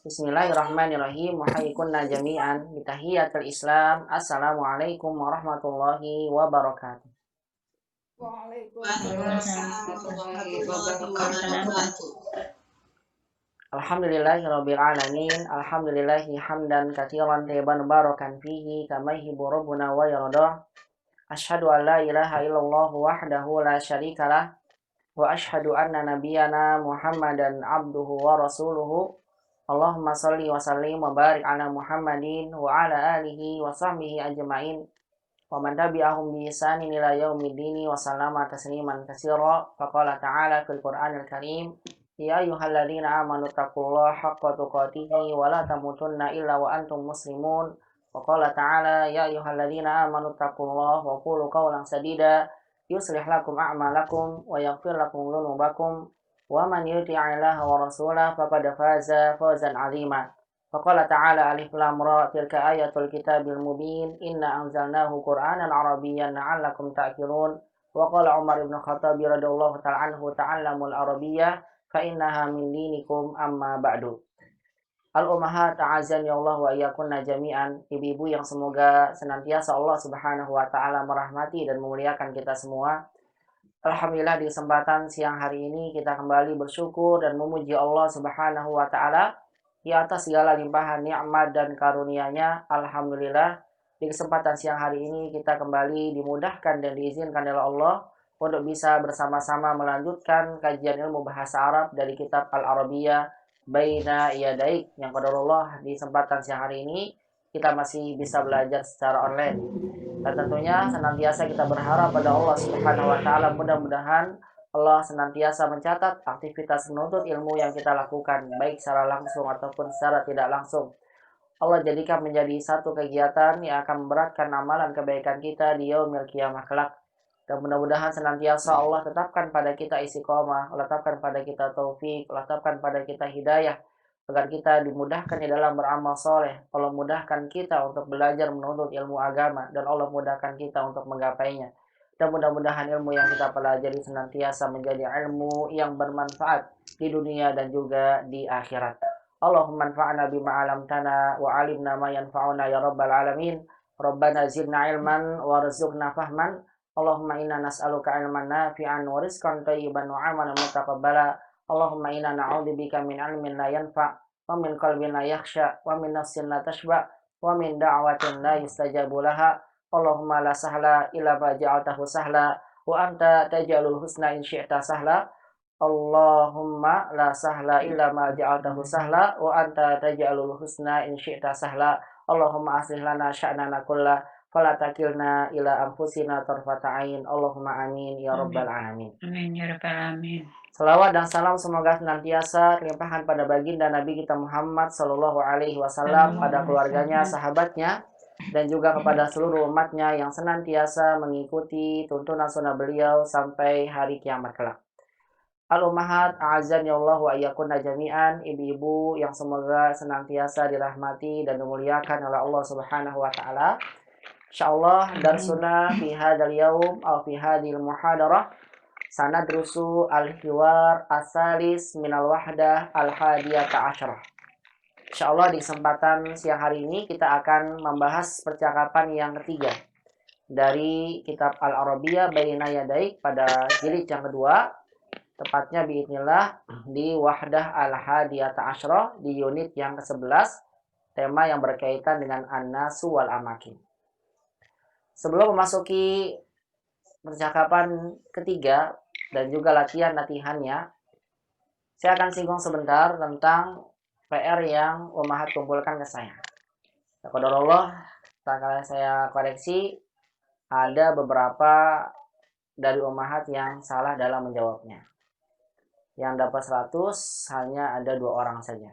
Bismillahirrahmanirrahim. Muhayyikunna jami'an bitahiyatul Islam. Assalamualaikum warahmatullahi wabarakatuh. Waalaikumsalam warahmatullahi wabarakatuh. Alhamdulillahirabbil alamin. Alhamdulillahi hamdan katsiran tayyiban barakan fihi kama yuhibbu rabbuna wa yarda. Asyhadu an la ilaha illallah wahdahu la syarikalah wa asyhadu anna nabiyyana Muhammadan abduhu wa rasuluhu. Allahumma shalli wa sallim wa barik ala Muhammadin wa ala alihi wa sahbihi ajma'in wa man tabi'ahum bi ihsanin ila yaumiddin wa sallama tasliman katsira. Faqala ta'ala fil Qur'anil Karim, ya ayyuhalladzina amanu taqullaha haqqa tuqatih wa la tamutunna illa wa antum muslimun. Wa qala ta'ala, ya ayyuhalladzina amanu taqullaha wa qulu qawlan sadida yuslih lakum a'malakum wa yaghfir lakum dhunubakum wa man yuti'illaha wa rasulahu faqad faza fawzan 'azima. Faqala ta'ala alif lam ra tilka ayatul kitabil mubin inna anzalnahu qur'anan arabiyyan la'allakum ta'qilun. Wa qala Umar ibn Khattab radhiyallahu ta'ala anhu ta'allamul arabiyyah fa innaha min dinikum amma ba'du. Al-ummahat ta'azani Allah wa iyyakunna jami'an. Ibu-ibu yang semoga senantiasa Allah Subhanahu wa taala merahmati dan memuliakan kita semua. Alhamdulillah di kesempatan siang hari ini kita kembali bersyukur dan memuji Allah Subhanahu wa taala di atas segala limpahan nikmat dan karunia-Nya. Alhamdulillah di kesempatan siang hari ini kita kembali dimudahkan dan diizinkan oleh Allah untuk bisa bersama-sama melanjutkan kajian ilmu bahasa Arab dari kitab Al-Arabiyyah Baina Yadaik yang qadarullah. Di kesempatan siang hari ini kita masih bisa belajar secara online. Dan tentunya senantiasa kita berharap pada Allah Subhanahu wa taala, mudah-mudahan Allah senantiasa mencatat aktivitas menuntut ilmu yang kita lakukan, baik secara langsung ataupun secara tidak langsung. Allah jadikan menjadi satu kegiatan yang akan memberatkan amalan kebaikan kita di yaumil qiyamah kelak. Dan mudah-mudahan senantiasa Allah tetapkan pada kita istiqomah, letakkan pada kita taufik, letakkan pada kita hidayah, agar kita dimudahkan di dalam beramal soleh. Allah mudahkan kita untuk belajar menuntut ilmu agama, dan Allah mudahkan kita untuk menggapainya. Dan mudah-mudahan ilmu yang kita pelajari senantiasa menjadi ilmu yang bermanfaat di dunia dan juga di akhirat. Allahumma anfa'na bima 'allamtana wa 'allimna ma yanfa'una ya rabbal alamin. Rabbana zidna ilman warzuqna fahman. Allahumma inna nas'aluka ilman nafi'an wa rizqan thayyiban wa 'amalan mutaqabbala. Allahumma inna na'udzubika min ilmin la yanfa' wa min qalbin la yakhsha wa min nafsin la tashba' wa min da'watin la yustajabu laha. Allahumma la sahla illa ma ja'altahu sahla wa anta taj'alul husna in syi'ta sahla. Allahumma la sahla illa ma ja'altahu sahla wa anta taj'alul husna in syi'ta sahla. Allahumma aslih lana sya'nana kullah fala takilna ila anfusina tarfata ain. Allahumma amin ya rabbal alamin. Amin ya rabbal alamin. Salawat dan salam semoga senantiasa terlimpahkan pada baginda Nabi kita Muhammad Sallallahu Alaihi Wasallam, pada keluarganya, sahabatnya, dan juga kepada seluruh umatnya yang senantiasa mengikuti tuntunan sunnah beliau sampai hari kiamat kelak. Al-ummahat a'azzani Allah wa iyyakunna jami'an. Ibu-ibu yang semoga senantiasa dirahmati dan dimuliakan oleh Allah Subhanahu wa taala. Insyaallah darsuna fi hadzal yaum aw fi hadhil muhadarah sanadrusu al-hiwar asalis minal wahdah al-hadiyata asyarah. Insyaallah di kesempatan siang hari ini kita akan membahas percakapan yang ketiga dari kitab Al-Arabiyyah Baina Yadaik pada jilid yang kedua, tepatnya biidznillah di wahdah al-hadiyata asyarah di unit yang ke-11, tema yang berkaitan dengan an-nasu wal amakin. Sebelum memasuki percakapan ketiga dan juga latihannya, saya akan singgung sebentar tentang PR yang ummahat kumpulkan ke saya. Qadarullah, setelah saya koreksi, ada beberapa dari ummahat yang salah dalam menjawabnya. Yang dapat 100 hanya ada 2 orang saja.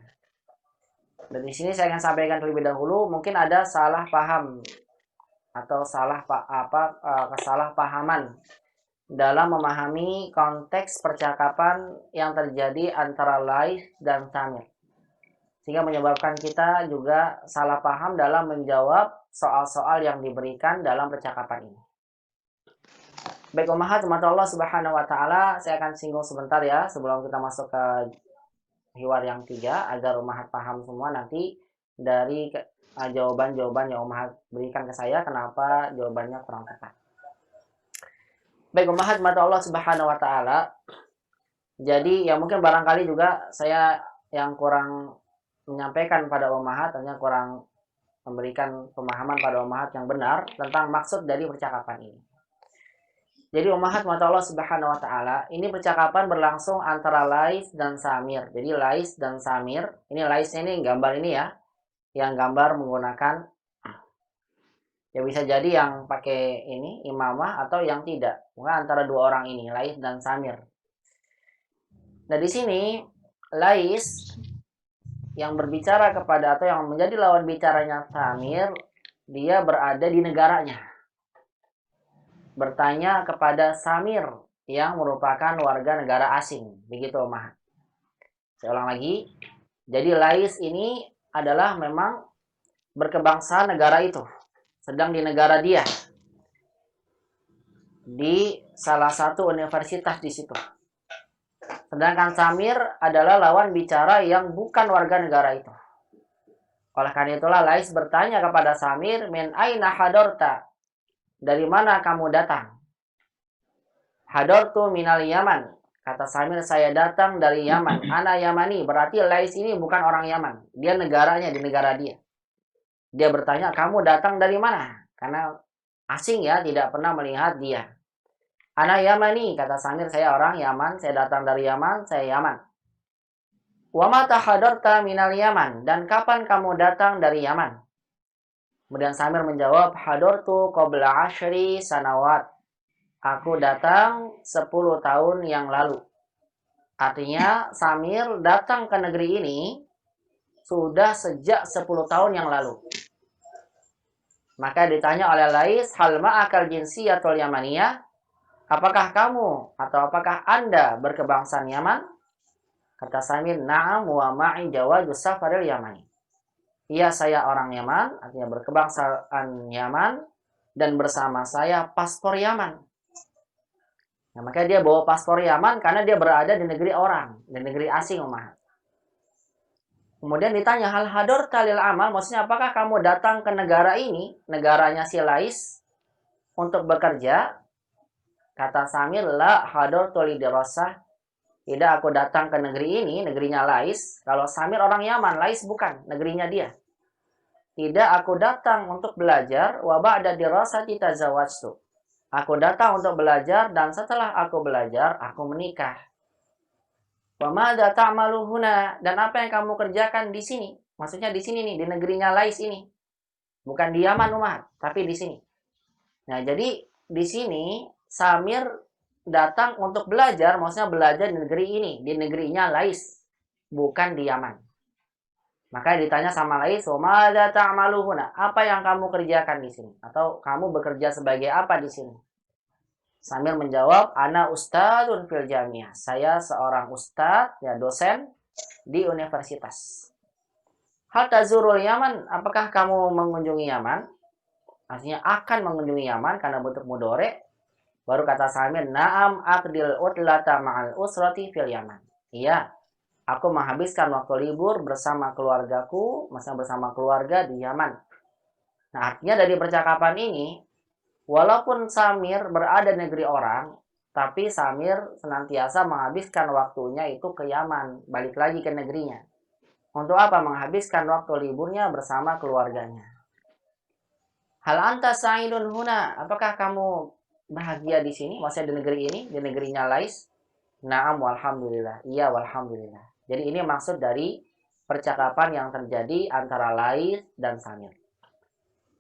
Dan di sini saya akan sampaikan terlebih dahulu, mungkin ada salah paham atau kesalahpahaman dalam memahami konteks percakapan yang terjadi antara live dan samir, sehingga menyebabkan kita juga salah paham dalam menjawab soal-soal yang diberikan dalam percakapan ini. Baik ummahat, Allah Subhanahu wa taala, saya akan singgung sebentar ya sebelum kita masuk ke hiwar yang 3 agar Ummahat paham semua nanti dari jawaban-jawaban yang Ummahat berikan ke saya kenapa jawabannya kurang tepat. Baik Ummahat mata Allah Subhanahu wa taala. Jadi ya mungkin barangkali juga saya yang kurang menyampaikan pada Ummahat, hanya kurang memberikan pemahaman pada Ummahat yang benar tentang maksud dari percakapan ini. Jadi Ummahat mata Allah Subhanahu wa taala, ini percakapan berlangsung antara Lais dan Samir. Jadi Lais dan Samir, ini Laisnya ini gambar ini ya, yang gambar menggunakan ya bisa jadi yang pakai ini imamah atau yang tidak. Bukan antara dua orang ini, Lais dan Samir. Nah, di sini Lais yang berbicara kepada atau yang menjadi lawan bicaranya Samir, dia berada di negaranya. Bertanya kepada Samir yang merupakan warga negara asing. Begitu, Ummahat. Saya ulang lagi. Jadi Lais ini adalah memang berkebangsaan negara itu. Sedang di negara dia. Di salah satu universitas di situ. Sedangkan Samir adalah lawan bicara yang bukan warga negara itu. Oleh karena itulah Lais bertanya kepada Samir, "Min aina hadorta?" Dari mana kamu datang? Hadortu minal Yaman. Kata Samir, saya datang dari Yaman. Ana Yamani. Berarti Lais ini bukan orang Yaman. Dia negaranya, di negara dia. Dia bertanya, kamu datang dari mana? Karena asing ya, tidak pernah melihat dia. Ana Yamani. Kata Samir, saya orang Yaman. Saya datang dari Yaman. Saya Yaman. Wa mata hadorta minal Yaman. Dan kapan kamu datang dari Yaman? Kemudian Samir menjawab, hadortu qabla 10 sanawat. Aku datang 10 tahun yang lalu. Artinya Samir datang ke negeri ini sudah sejak 10 tahun yang lalu. Maka ditanya oleh Lais, hal ma'akal jinsiyatul yamaniyah? Apakah kamu atau apakah Anda berkebangsaan Yaman? Kata Samir, na'am wa ma'i jawazus safaril yamani. Iya, saya orang Yaman, artinya berkebangsaan Yaman, dan bersama saya paspor Yaman. Nah, makanya dia bawa paspor Yaman karena dia berada di negeri orang, di negeri asing, Ummahat. Kemudian ditanya, hal hador talil amal, maksudnya apakah kamu datang ke negara ini, negaranya si Lais, untuk bekerja? Kata Samir, la hador tuli dirasah. Tidak, aku datang ke negeri ini, negerinya Lais. Kalau Samir orang Yaman, Lais bukan, negerinya dia. Tidak, aku datang untuk belajar. Wa ba'da dirasati tazawwajtu. Aku datang untuk belajar dan setelah aku belajar, aku menikah. Wa madza ta'malu huna? Dan apa yang kamu kerjakan di sini? Maksudnya di sini nih, di negerinya Lais ini. Bukan di Yaman, Umar, tapi di sini. Nah, jadi di sini Samir datang untuk belajar, maksudnya belajar di negeri ini, di negerinya Lais, bukan di Yaman. Maka ditanya sama Lais, "Wa madza ta'malu huna?" Apa yang kamu kerjakan di sini? Atau kamu bekerja sebagai apa di sini? Samir menjawab, "Ana ustadzun fil jamiah." Saya seorang ustadz, ya dosen di universitas. Hal tazurul Yaman? Apakah kamu mengunjungi Yaman? Artinya akan mengunjungi Yaman karena bentuk mudhari. Baru kata Samir, "Na'am aqdil utlata ma'al usrati fil Yaman." Iya, aku menghabiskan waktu libur bersama keluargaku, bersama keluarga di Yaman. Nah, artinya dari percakapan ini, walaupun Samir berada di negeri orang, tapi Samir senantiasa menghabiskan waktunya itu ke Yaman, balik lagi ke negerinya. Untuk apa? Menghabiskan waktu liburnya bersama keluarganya. Hal anta sa'idun huna? Apakah kamu bahagia di sini? Maksudnya di negeri ini, di negerinya Lais? Na'am walhamdulillah. Iya walhamdulillah. Jadi ini maksud dari percakapan yang terjadi antara Lais dan Samir.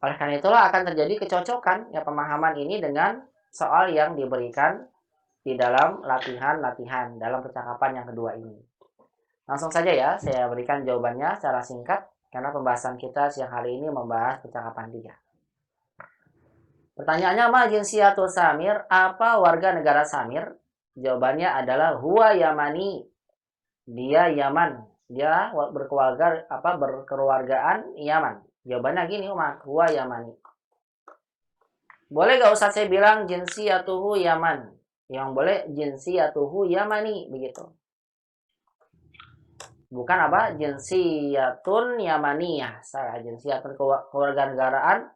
Oleh karena itulah akan terjadi kecocokan ya pemahaman ini dengan soal yang diberikan di dalam latihan-latihan dalam percakapan yang kedua ini. Langsung saja ya, saya berikan jawabannya secara singkat karena pembahasan kita siang hari ini membahas percakapan 3. Pertanyaannya, ma jinsiyatul Samir? Apa warga negara Samir? Jawabannya adalah huwa Yamani. Dia Yaman. Dia berkeluargaan Yaman. Jawabannya gini, Umar, huwa Yamani. Boleh gak Ustaz saya bilang jinsiyatuhu Yaman? Yang boleh jinsiyatuhu Yamani, begitu. Bukan apa? Jinsiyatun Yamaniyah. Salah, jinsiyatun kewarganegaraan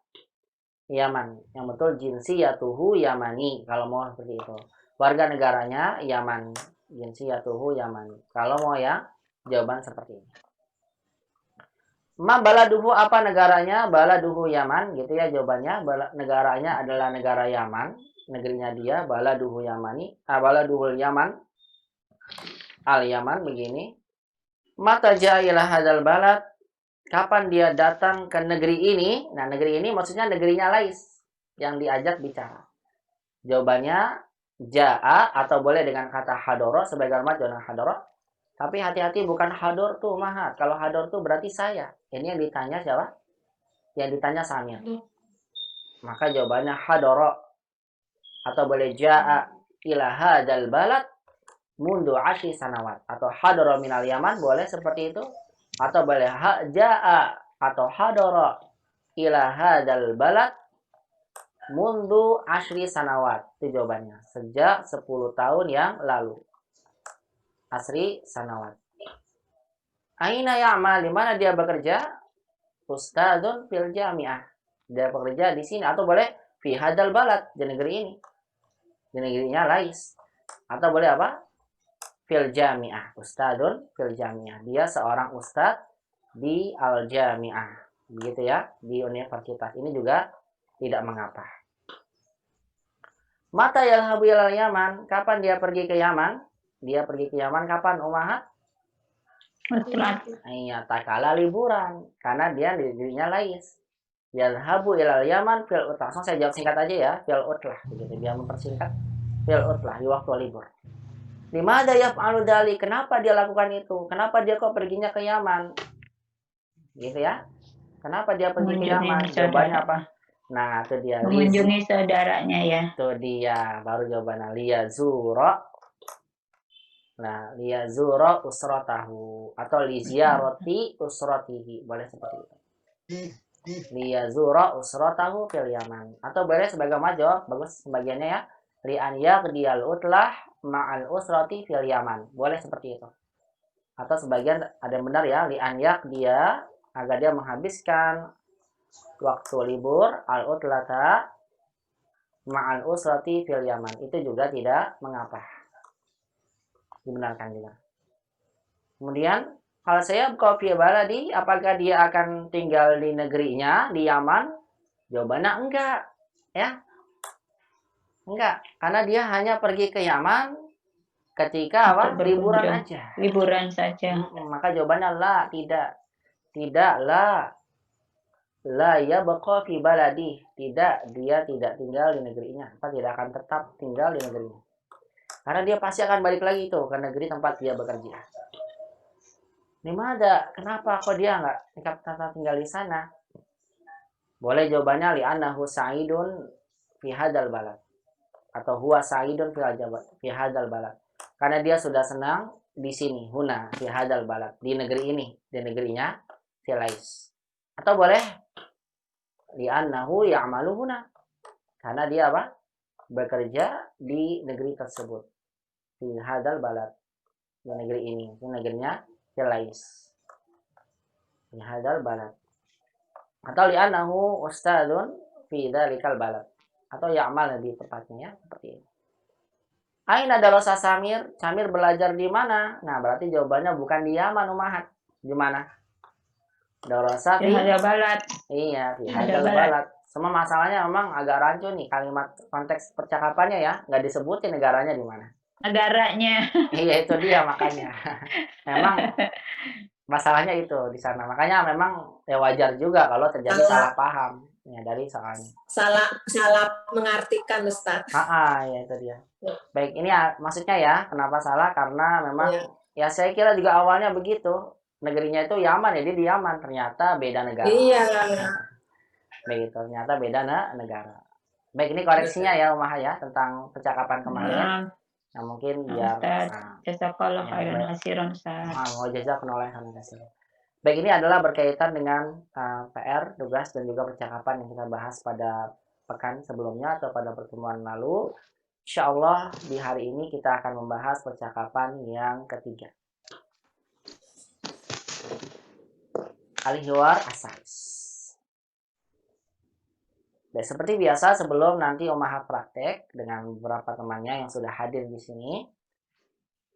Yaman. Yang betul jinsiyatuhu Yamani. Kalau mau seperti itu. Warga negaranya Yaman. Jinsiyatuhu Yamani. Kalau mau ya jawaban seperti ini. Ma baladuhu apa negaranya? Baladuhu Yaman, gitu ya jawabannya. Negaranya adalah negara Yaman. Negerinya dia baladuhu Yamani. Baladuhul Yaman. Al Yaman begini. Mata ja'ilah hadal balad. Kapan dia datang ke negeri ini? Nah, negeri ini maksudnya negerinya Lais yang diajak bicara. Jawabannya ja'a atau boleh dengan kata hadoro sebagai hormat dengan hadoro. Tapi hati-hati bukan hador tuh mahat. Kalau hador tuh berarti saya. Ini yang ditanya siapa? Yang ditanya Samir. Maka jawabannya hadoro atau boleh ja'a ila hadal balad mundu ashi sanawat atau hadoro minal Yaman boleh seperti itu atau boleh ja'a atau hadoro ila hadal balad mundu ashri sanawat. Itu jawabannya sejak 10 tahun yang lalu. Asri sanawat. Aina ya'mal, di mana dia bekerja? Ustadzun fil jami'ah. Dia bekerja di sini atau boleh fi hadal balad, di negeri ini. Di negerinya Lais. Atau boleh apa? Fil jami'ah. Ustadzun fil jami'ah. Dia seorang ustadz di al jami'ah. Begitu ya, di universitas. Ini juga tidak mengapa. Mata yalhabu ilal Yaman. Kapan dia pergi ke Yaman? Dia pergi ke Yaman kapan, Umahat? Iya, tak kalah liburan. Karena dia di dirinya Lais. Yalhabu ilal Yaman fil utlah. Langsung saya jawab singkat aja ya. Fil utlah. Begitu, biar mempersingkat. Fil utlah, di waktu libur. Limada yaf'alu dali? Kenapa dia lakukan itu? Kenapa dia kok perginya ke Yaman? Gitu ya. Kenapa dia pergi ke Yaman? Jawabannya apa? Nah, itu dia. Mengunjungi saudaranya ya. Itu dia. Baru jawabannya. Liyazura. Nah, liyazura usratahu. Atau liziarati usratihi. Boleh seperti itu. Liyazura usratahu fil Yaman. Atau boleh sebagai major. Bagus sebagiannya ya. Li'an yaqdiyal utlah ma'al usrati fil Yaman. Boleh seperti itu. Atau sebagian ada yang benar ya. Li'an yaqdiya agar dia menghabiskan waktu libur al-utlata ma'al usrati fil Yaman. Itu juga tidak mengapa. Dibenarkan juga. Kemudian kalau saya buka fi baladi, apakah dia akan tinggal di negerinya di Yaman? Jawabannya enggak, ya. Enggak, karena dia hanya pergi ke Yaman ketika apa? Liburan aja. Liburan saja. Maka jawabannya la, tidak. Tidak la. La ya baqa fi baladi. Tidak, dia tidak tinggal di negerinya. Atau tidak akan tetap tinggal di negerinya. Karena dia pasti akan balik lagi tuh ke negeri tempat dia bekerja. Dimana? Kenapa kok dia nggak tetap tinggal di sana? Boleh jawabannya li'annahu sa'idun fi hadzal balad. Atau huwa sa'idun fi hadzal balad. Karena dia sudah senang di sini, huna fi hadzal balad, di negeri ini, di negerinya Lais. Atau boleh li'annahu ya'malu huna. Karena dia apa? Bekerja di negeri tersebut. Fi hadzal balad. Di negeri ini, di negerinya Lais. Fi hadzal balad. Atau li'annahu ustadzun fi dzalikal balad. Atau ya'mal lebih tepatnya ya, seperti ini. Aina darasa Samir? Samir belajar di mana? Nah, berarti jawabannya bukan di Yaman, Umahat. Di mana? Darasa Fi hadzal balad. Iya, fi hadzal balad. Semua masalahnya memang agak rancu nih kalimat konteks percakapannya ya, nggak disebutin negaranya di mana. Negaranya. Iya, itu dia makanya. Memang masalahnya itu di sana. Makanya memang ya wajar juga kalau terjadi salah paham ya dari soalnya. Salah mengartikan, Ustaz. Ya itu dia. Baik, ini ya, maksudnya ya, kenapa salah? Karena memang ya saya kira juga awalnya begitu. Negerinya itu Yaman ya, dia di Yaman, ternyata beda negara. Iya. Begitu, ternyata beda negara. Baik, ini koreksinya ya Umah ya tentang percakapan kemarin. Nah, mungkin biar jazakallahu khairan katsiran, Ustaz. Mau jazakallahu khairan katsiran. Baik, ini adalah berkaitan dengan PR, tugas dan juga percakapan yang kita bahas pada pekan sebelumnya atau pada pertemuan lalu. Insyaallah di hari ini kita akan membahas percakapan yang ketiga. Al-hiwar as-salis. Dan seperti biasa sebelum nanti Ummahat praktek dengan beberapa temannya yang sudah hadir di sini,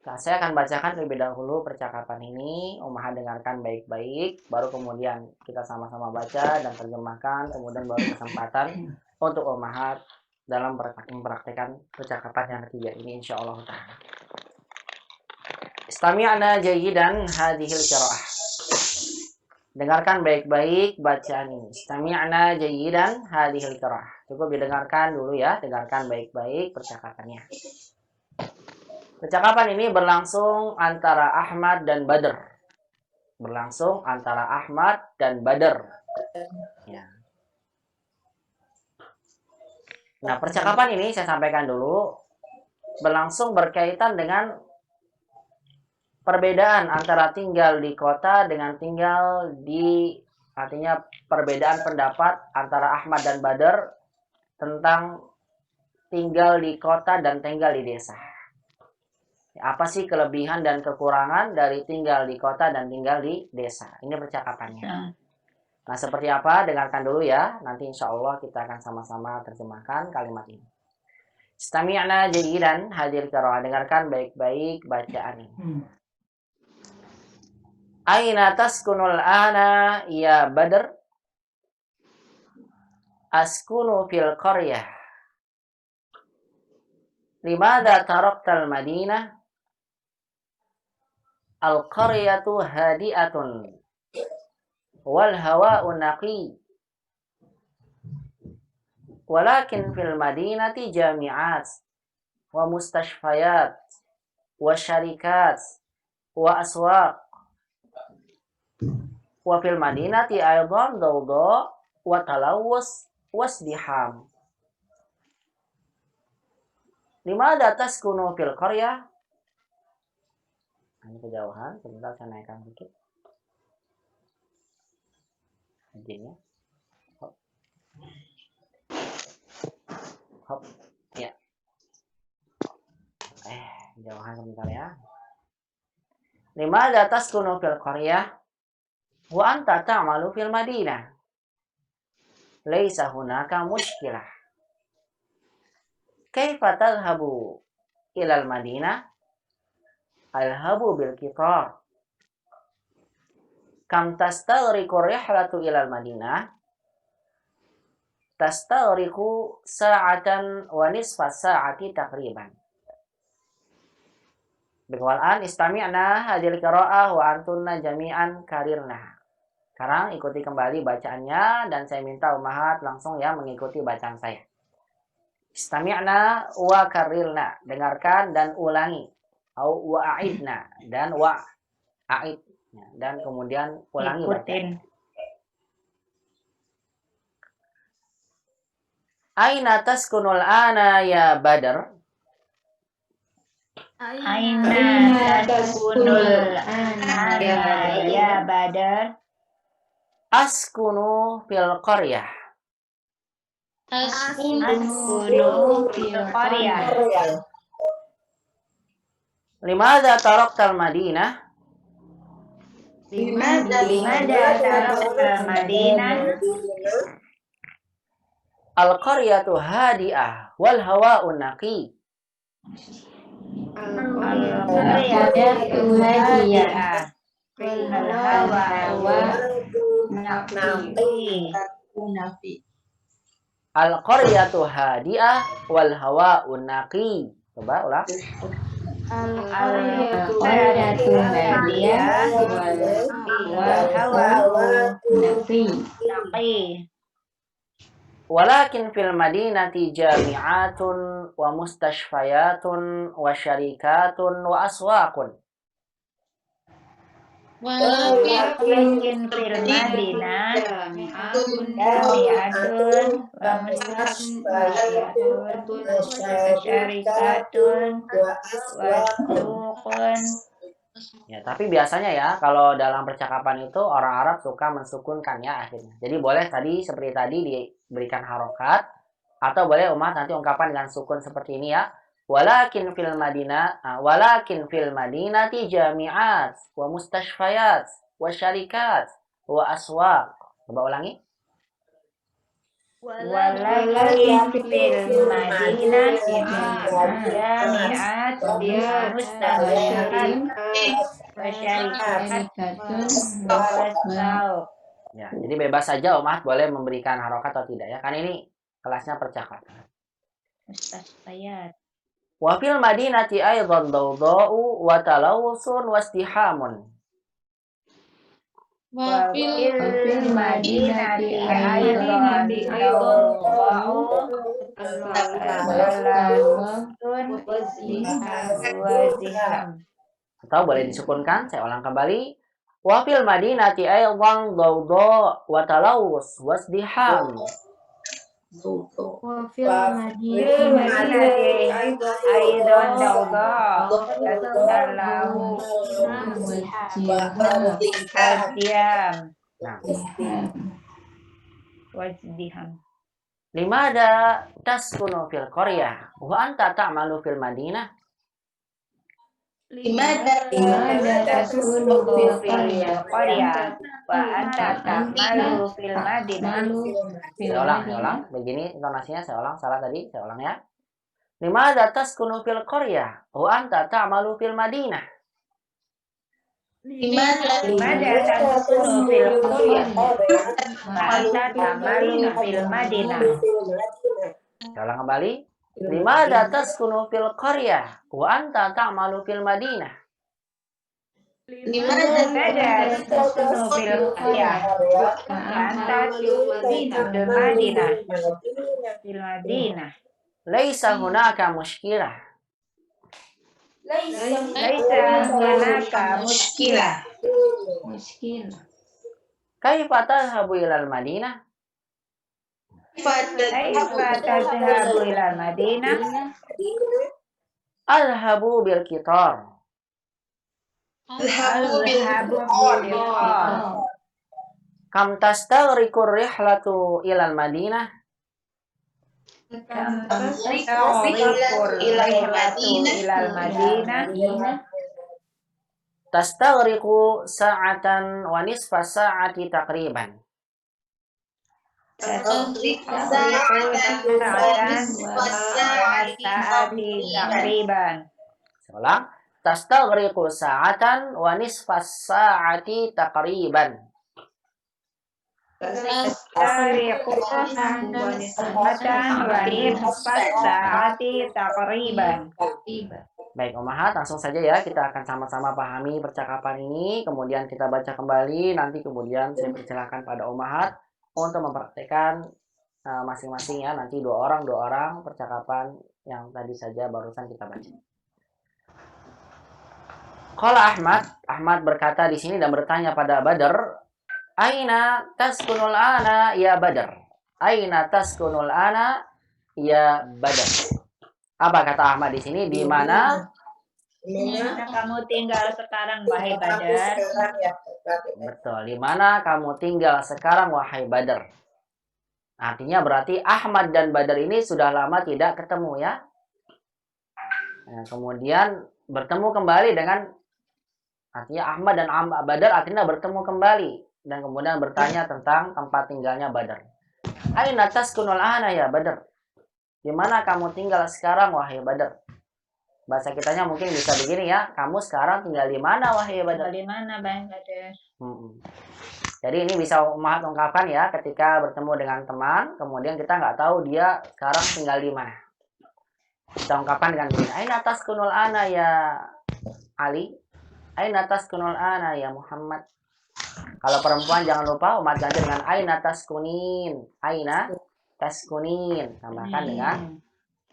saya akan bacakan terlebih dahulu percakapan ini. Ummahat dengarkan baik-baik, baru kemudian kita sama-sama baca dan terjemahkan, kemudian baru kesempatan untuk Ummahat dalam mempraktekkan percakapan yang ketiga ini insyaallah ta'ala. Istami'na jayyidan hadhil qiraah. Dengarkan baik-baik bacaan ini. Istami'na jayyidan hadhil qiraah. Cukup didengarkan dulu ya, dengarkan baik-baik percakapannya. Percakapan ini berlangsung antara Ahmad dan Badr. Berlangsung antara Ahmad dan Badr. Ya. Nah, percakapan ini saya sampaikan dulu berlangsung berkaitan dengan perbedaan antara tinggal di kota dengan tinggal di, artinya perbedaan pendapat antara Ahmad dan Badr tentang tinggal di kota dan tinggal di desa. Apa sih kelebihan dan kekurangan dari tinggal di kota dan tinggal di desa? Ini percakapannya. Nah, seperti apa? Dengarkan dulu ya. Nanti insya Allah kita akan sama-sama terjemahkan kalimat ini. Istami'na jayyidan hadir qiraah. Dengarkan baik-baik bacaan ini. Aina taskunul ana ya Badr? Askunu fil qaryah. Limadha taraktal madinah? Al-qaryatu hadi'atun wal hawa'u naqi. Walakin fil madinati jami'at wa mustashfayat wa syarikat wa aswaq. Wa fil madinati aydan dawda wa talawus wasdiham. Limadha taskunu fil qaryah? Ini kejauhan, sebentar saya naikkan sedikit. Jinnya. Hop. Hop. Ya. Jauhan sebentar ya. Limadha taskunu fil qaryah? Wa anta ta'malu fil madinah. Laisa hunaka mushkilah. Kaifa tadhhabu ila al-madinah? Alhabu bil qitar. Kam tastaghriqu rihlatu ila al-madinah? Tastaghriqu sa'atan wa nisfa sa'ati taqriban. Biqalan istami'na hadil qira'ah wa antunna jami'an karirna. Sekarang ikuti kembali bacaannya dan saya minta Ummahat langsung ya mengikuti bacaan saya. Istami'na wa karirna. Dengarkan dan ulangi. Au wa a'idna dan wa a'id dan kemudian ulangi bacaan. Aina taskunul ana ya Badr? Aina taskunul ana ya Badr? Askunu fil qaryah. Askunu fil qaryah. Limadha taraktal madinah? Limadha taraktal madinah? Al-qaryatu hadi'ah wal hawa'u naqi. Al-qaryatu hadi'ah wal hawa'u naqi. Al-qaryatu hadi'ah wal hawa'u naqi. Coba ulang. Al-qaryatu hadi'ah wal hawa'u naqi. Walakin fil madinati jami'atun wa mustashfayatun wa syarikatun wa aswaqun. Walakin fil madinah jami'atun wa mustashfayatun wa syarikatun wa suqun. Ya, tapi biasanya ya kalau dalam percakapan itu orang Arab suka mensukunkan ya akhirnya. Jadi boleh tadi seperti tadi diberikan harokat atau boleh Ummahat nanti ungkapan dengan sukun seperti ini ya. Walakin fil madinati jami'at wa mustashfayat wa syarikat wa aswaq. Coba ulangi. Walakin fil madinati jami'at mustasyarat wa syarikatun wasau. Ya, jadi bebas saja Umat boleh memberikan harokat atau tidak ya. Kan ini kelasnya percakapan. Mustasyat. Wa fil madinati aidan dawda'u wa talawusun wasdihamun. Wa fil madinati aidan dawda'u waziham. Atau boleh disukunkan, saya ulang kembali. Wa fil madinati aidan dawda' wa talawus wasdiham. Wa fil madinati aidan dawda' waziham. Wazdiham. Limada taskunu fil qaryah wa anta ta'malu fil madinah? Limada taskunu fil qaryah wa anta ta'malu fil madinah. Saya ulang. Begini intonasinya, saya ulang. Salah tadi, saya ulang ya. Limada taskunu fil qaryah wa anta ta'malu fil madinah? Limada taskunu fil qaryah wa anta ta'malu fil madinah. Saya ulang kembali. Limada taskunu fil qaryah wa anta ta'malu fil madinah? Limada taskunu fil qaryah wa anta fil madinah. Laisa hunaka mushkilah. Laisa hunaka mushkilah. Kaifa tadhhabu ilal madinah? Kaifa tadhhabu ilal madinah? Adhabu bil qitar. Adhabu bil qitar. Kam tastaghriqu rihlatu ilal madinah? Kam tastaghriqu rihlatu ilal madinah? Tastaghriqu sa'atan wa nisfa sa'ati taqriban. Tastaghriqu sa'atan wa sa'ati taqriban. Ulang. Tastaghriqu sa'atan wa nisfa sa'ati taqriban. Tastaghriqu sa'atan wa nisfa sa'ati taqriban. Baik, Ummahat, langsung saja ya kita akan sama-sama pahami percakapan ini, kemudian kita baca kembali, nanti kemudian saya persilahkan pada Ummahat untuk mempraktekkan masing-masing ya, nanti dua orang percakapan yang tadi saja barusan kita baca. Qala Ahmad berkata di sini dan bertanya pada Badr, Aina taskunul ana ya Badr? Aina taskunul ana ya Badr? Apa kata Ahmad di sini? Di mana kamu tinggal sekarang, wahai Badar? Betul. Di mana kamu tinggal sekarang, wahai Badar? Artinya berarti Ahmad dan Badar ini sudah lama tidak ketemu ya. Nah, kemudian bertemu kembali dengan artinya Ahmad dan Badar akhirnya bertemu kembali dan kemudian bertanya tentang tempat tinggalnya Badar. Aina taskunul ana ya Badar? Di mana kamu tinggal sekarang, wahai Badar? Bahasa kitanya mungkin bisa begini ya. Kamu sekarang tinggal di mana, wahai Badar? Di mana, Bang Badar? Jadi ini bisa Ummahat ungkapkan ya ketika bertemu dengan teman, kemudian kita nggak tahu dia sekarang tinggal di mana. Kita ungkapkan dengan begini. Aina taskunul ana ya Ali? Aina taskunul ana ya Muhammad? Kalau perempuan jangan lupa Ummahat ganti dengan aina taskunin. Aina taskunin, tambahkan dengan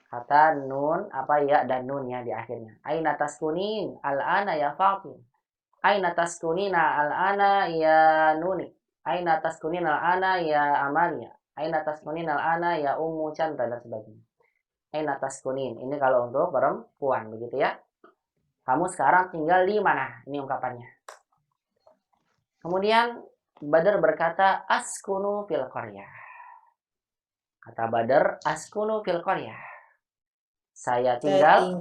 kata nun apa ya dan nun ya di akhirnya. Aina taskunin al-ana ya Fatim. Aina taskunina al-ana ya Nuni. Aina taskunin al-ana ya Amalia. Aina taskunin al-ana ya Ummu Chandra dan sebagainya. Aina taskunin. Ini kalau untuk perempuan begitu ya. Kamu sekarang tinggal di mana? Ini ungkapannya. Kemudian Badr berkata askunu fil qaryah. Kata Badr, askunu fil qaryah. Saya tinggal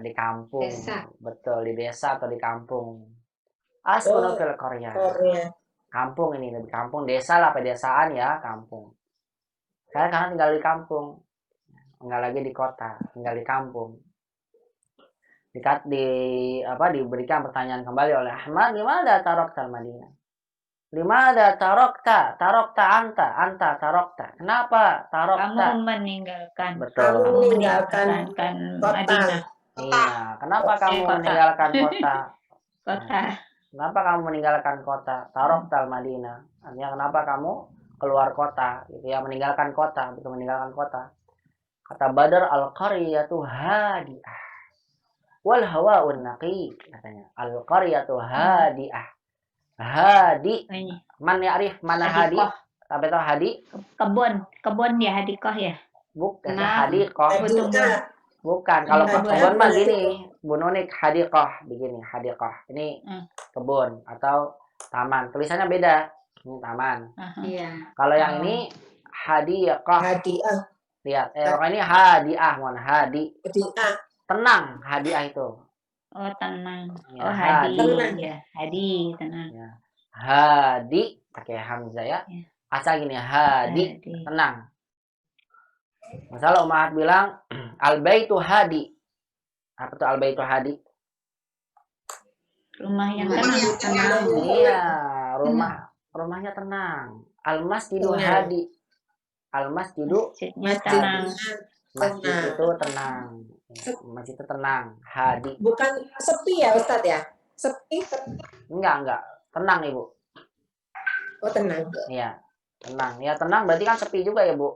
di kampung. Betul, di desa atau di kampung. Askunu fil qaryah. Korea. Kampung ini, lebih kampung, desa lah, pedesaan ya, kampung. Saya karena tinggal di kampung, enggak lagi di kota, tinggal di kampung. Diberikan pertanyaan kembali oleh Ahmad, gimana tarokta Madinah? Limada tarokta anta tarokta. Kenapa tarokta? Kamu meninggalkan. Betul. Kamu meninggalkan kota. Madinah. Iya, kenapa kamu kota. meninggalkan kota? Kota. Kenapa kamu meninggalkan kota? Tarokta Madinah. Artinya kenapa kamu keluar kota? Gitu ya, meninggalkan kota, betul meninggalkan kota. Kata Badar, al-qaryatu hadi'ah wal hawa'un naqi, katanya. Al-qaryatu hadi'ah. Hadi. Man ya'rif mana hadi? Apa itu hadi? Kebun ya, hadikoh ya. Bukan Nah, hadiqah. Bukan. Kalau kebun mah gini, bunonik hadiqah, begini hadiqah. Ini kebun atau taman. Tulisannya beda. Ini taman. Iya. Kalau yang ini hadiqah. Hadiah. Lihat, ini hadiah, mohon hadi. Hadiah. Tenang, hadiah itu. Oh, tenang. Ya, Oh, hadi. Tenang. Ya, hadi, tenang. Ya. Hadi pakai hamzah ya. Asal gini, hadi, tenang. Masalah Ummahat bilang al-baitu hadi. Apa tuh al-baitu hadi? Rumah yang tenang. Iya, rumahnya tenang. Al-masjidu hadi. Al-masjidu tenang. Masjid itu tenang. Masjid itu tenang, hadi. Bukan sepi ya Ustadz ya? Sepi. Enggak. Tenang, Ibu. Oh, tenang. Iya, tenang. Ya, tenang berarti kan sepi juga ya, Bu?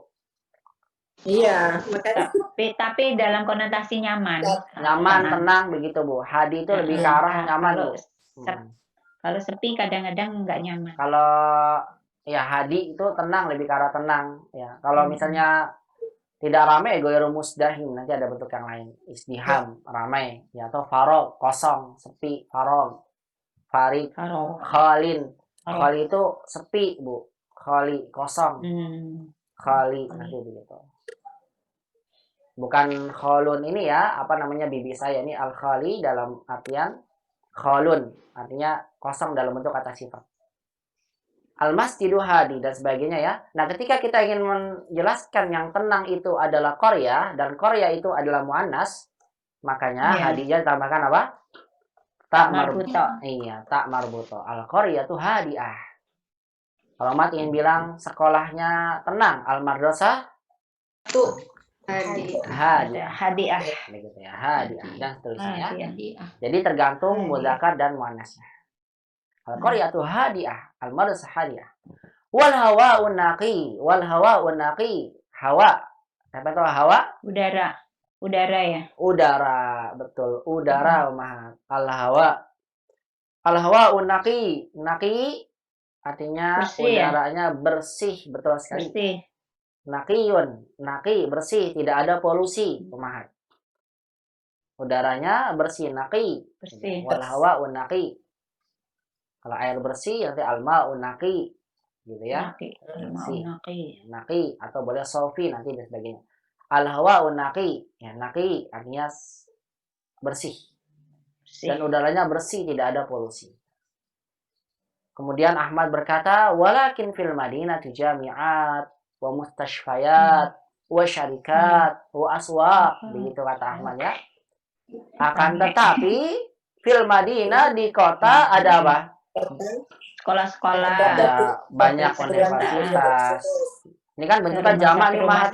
Iya, makanya. Tapi dalam konotasi nyaman. Nyaman, tenang begitu, Bu. Hadi itu lebih ke arah nyaman, Bu. Kalau sepi kadang-kadang enggak nyaman. Kalau ya hadi itu tenang, lebih ke arah tenang, ya. Kalau misalnya tidak ramai, goyru musdahim, nanti ada bentuk yang lain. Isdiham, ramai, ya, atau farog, kosong, sepi, farog. Farid, khalin. Khali itu sepi, Bu. Khali, kosong. Khali, nanti begitu. Bukan khalun ini ya, apa namanya bibi saya ini al-khali dalam artian khalun, artinya kosong dalam bentuk kata sifat. Al-masjidu hadi dan sebagainya ya. Nah, ketika kita ingin menjelaskan yang tenang itu adalah qarya dan qarya itu adalah muannas, makanya hadinya ditambahkan apa? Tak marbuto. Iya, tak marbuto. Al-qaryatu hadiah. Kalau Mat ingin bilang sekolahnya tenang, al-madrasah tuh hadiah. Begitu ya, hadiah dan seterusnya. Jadi tergantung mudzakkar dan muannasnya. Al-qaryatu hadiah, al-madrasah hadiah. Wal hawa'un naqi, hawa. Apa itu hawa? Udara ya. Udara, betul. Udara, Ummahat. Al-hawa'un naqi. Naqi artinya bersih, udaranya bersih, betul sekali. Bersih. Naqiyun, naqi, bersih, tidak ada polusi, Ummahat. Udaranya bersih, naqi. Bersih. Wal hawa'un naqi. Kalau air bersih nanti al-ma'un naqi. Gitu ya. Naqi atau boleh sofi nanti dan sebagainya. Al-hawa'un naqi. Ya, naqi artinya bersih. Dan udaranya bersih, tidak ada polusi. Kemudian Ahmad berkata, walakin fil madinati jami'at wa mustashfayat wa syarikat wa aswaq. Begitu kata Ahmad ya. Akan tetapi fil Madinah di kota ada apa? Sekolah-sekolah. Ada banyak universitas. Ini kan bentuknya jamak nih Ummahat.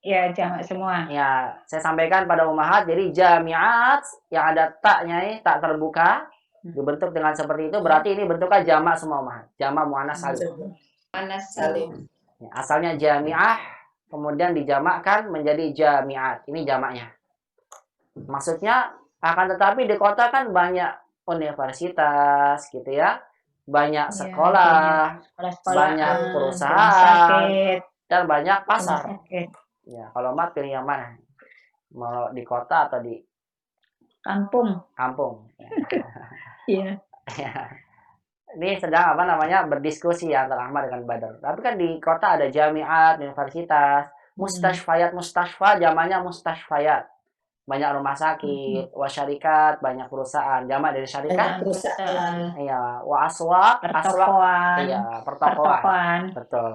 Ya, jamak semua. Ya, saya sampaikan pada Ummahat, jadi jami'at yang ada taknya, tak terbuka, dibentuk dengan seperti itu, berarti ini bentuknya jamak semua Ummahat. Jamak muannas salim. Ya, asalnya jami'ah, kemudian dijamakkan menjadi jami'at. Ini jamaknya. Maksudnya, akan tetapi di kota kan banyak universitas, gitu ya. Banyak sekolah, banyak perusahaan, dan banyak pasar. Ya, kalau Mat pilih yang mana? Mau di kota atau di kampung? Kampung. Iya. Ini sedang apa namanya berdiskusi ya antara Ahmad dengan Badar. Tapi kan di kota ada jamiat, universitas, mustashfayat, mustashfa, jamannya mustashfayat. banyak rumah sakit, wasyarikat, banyak perusahaan. Jamak dari syarikat, Perusahaan. iya, wa aswaq, Pertokoan. iya, pertokoan. Pertokoan. Betul.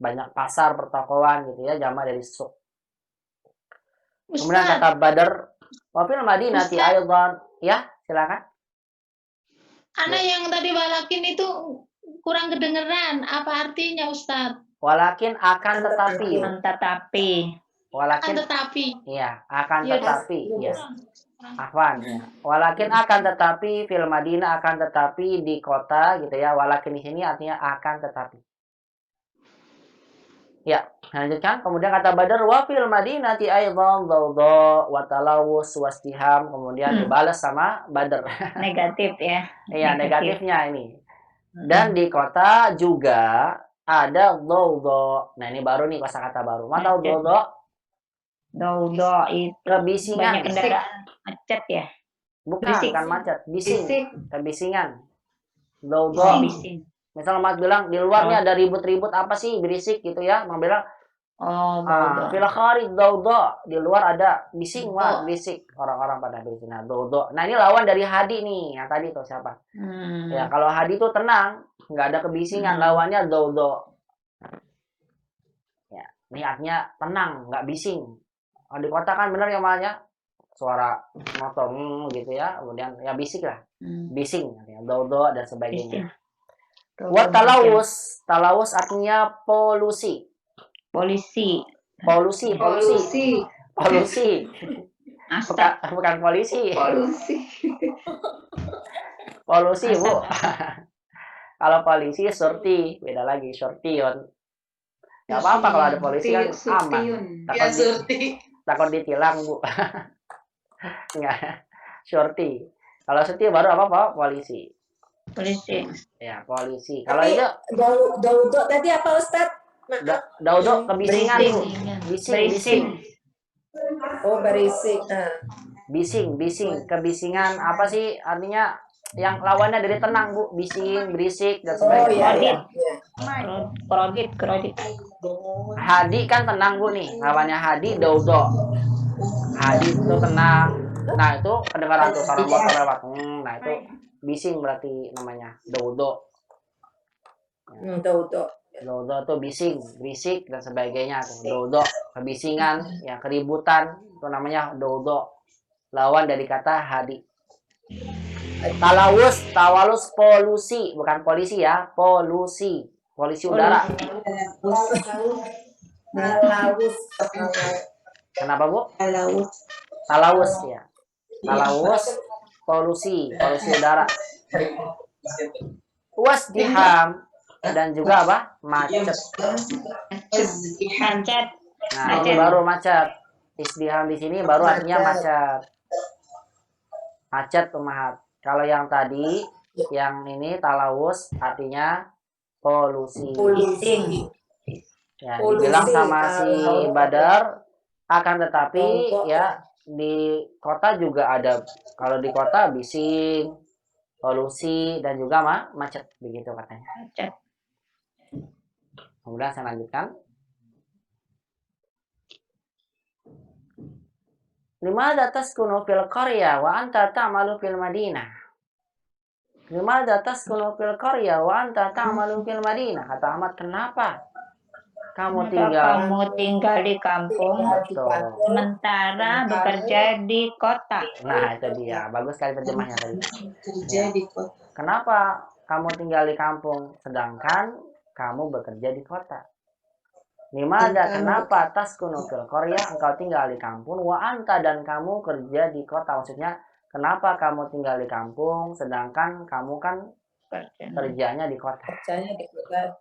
Banyak pasar pertokoan gitu ya, jamak dari suq. Kemudian Ustaz, kata Badar, wa fil madinati Ustaz. aidan. Ya, silakan. anak yang tadi walakin itu kurang kedengeran. Apa artinya, Ustaz? Walakin akan tetapi. Tetapi. Walakin Tetapi. iya, akan Iya, tetapi, ya. kurang. Afwan, ya. Walakin akan tetapi fil Madinah akan tetapi di kota gitu ya. Walakin di sini artinya akan tetapi. Ya, lanjutkan. Kemudian kata Badar wa fil Madinati aidan dawda wa talawus wastiham. Kemudian dibalas sama Badar. Negatif ya. Iya, Negatif. negatifnya ini. Dan di kota juga ada dawda. Nah, ini baru nih kosakata baru. Mana tahu dawda? Dawda itu Kebisingan. banyak kendaraan macet ya. Bukan, Bising. bukan macet. Bising. Bising. Kebisingan. Oh, Dawda. bising. Misalnya Mat bilang di luar nih ada ribut-ribut apa sih berisik gitu ya. Mak bilang Oh, dawda. fil kharij dawda. Di luar ada bising Mat, berisik. Orang-orang pada berisik. Nah, dawda. Nah, ini lawan dari hadi nih. Yang tadi tuh siapa? Ya, kalau hadi tuh tenang, nggak ada kebisingan. Lawannya dawda. Ya, ini artinya tenang, nggak bising. Di kota kan bener ya malnya suara motor gitu ya, kemudian ya bisik lah, bising, dodo dan sebagainya. Wat talawus, talawus artinya polusi, Polisi. polusi, polusi, polusi, Asap. bukan polisi, Polusi. polusi bu. Asap. Kalau polisi surti, beda lagi surtion. Gak apa-apa kalau ada polisi kan aman. Ya, surti. Takut ditilang bu. Enggak, surti. Kalau surti baru apa polisi. Polisi. Ya polisi. Kalau Tapi itu Dawda tadi apa Ustaz? Maaf. Daudo kebisingan bu. Berisik. Bising. Oh, berisik. Nah. Bising. Kebisingan apa sih artinya? Yang lawannya dari tenang bu. Bising, berisik dan Oh sebagainya. iya. Kredit. Hadi kan tenang bu nih. Lawannya hadi daudo. Hadi itu tenang. Nah itu kedengaran tuh suara motor lewat. Nah itu bising berarti namanya daudo. Dawda. Daudo tuh bising, berisik dan sebagainya tuh. Daudo, kebisingan, ya keributan itu namanya daudo. Lawan dari kata hadi. Talawus, tawalus polusi, bukan polisi ya, polusi. Polusi udara. Talawus. Kenapa bu? Talawus. Talawus ya. Talawus polusi udara. Wasdiham dan juga apa? Macet. Macet. Nah, ini baru macet. Isdiham di sini baru artinya macet. Macet tuh mahat. Kalau yang tadi, yang ini talawus artinya polusi. Ya, dibilang sama si Badar, akan tetapi ya di kota juga ada. Kalau di kota bising, polusi dan juga macet begitu katanya. Macet. Kemudian saya lanjutkan. Limadza taskunu fil qarya wa anta ta'malu fil Madinah? Limadza taskunu fil qarya wa anta ta'malu fil Madinah? Kata Ahmad, kenapa kamu tinggal di kampung, betul. sementara bekerja di kota? Nah, itu dia. Bagus sekali terjemahnya tadi. Kerja di kota. Kenapa kamu tinggal di kampung sedangkan kamu bekerja di kota? Limadza, kenapa taskunu fil qarya, engkau tinggal di kampung, wa anta dan kamu kerja di kota. Maksudnya, kenapa kamu tinggal di kampung sedangkan kamu kan kerjanya di kota? Kerjanya di kota.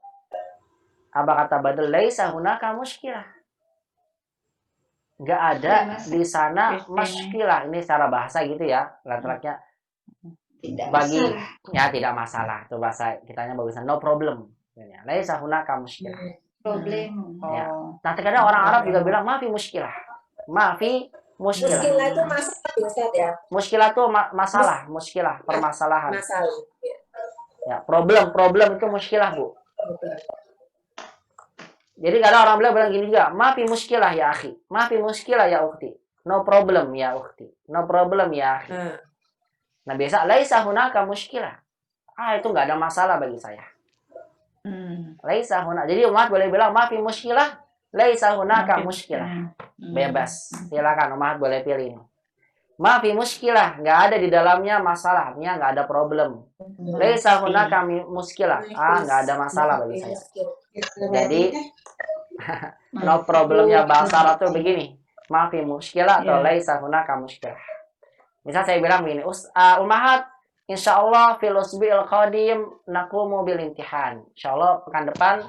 Apa kata Badal? Laisa hunaka muskilah. Enggak ada di sana muskilah. Ini secara bahasa gitu ya. Lak-laknya bagi ya tidak masalah. Itu bahasa kitanya bagusan no problem. Laisa hunaka muskilah. Problem. Ya. Nah, terkadang orang Arab juga bilang maafi muskilah. Maafi muskilah. Muskilah itu masalah Ustaz ya. Muskilah itu masalah, muskilah, permasalahan. Masalah. Ya, problem itu muskilah, Bu. Jadi kadang orang bilang gini juga, maafi muskilah ya akhi, maafi muskilah ya ukhti. No problem ya ukhti. No problem ya akhi. Nah, biasa laisa hunaka muskilah. Itu nggak ada masalah bagi saya. Laisa hunaka. Jadi umat boleh bilang mafi muskilah, laisa hunaka muskilah. Bebas. Silakan umat boleh pilih. Mafi muskilah, nggak ada di dalamnya masalah, artinya nggak ada problem. Laisa hunaka muskilah. Nggak ada masalah bagi saya. Jadi no problemnya bahasa Arab tuh begini. Mafi muskilah atau laisa hunaka muskilah. Misal saya bilang begini, Umahat, insyaallah fil usbil qadim naqumu bil imtihan. Insyaallah pekan depan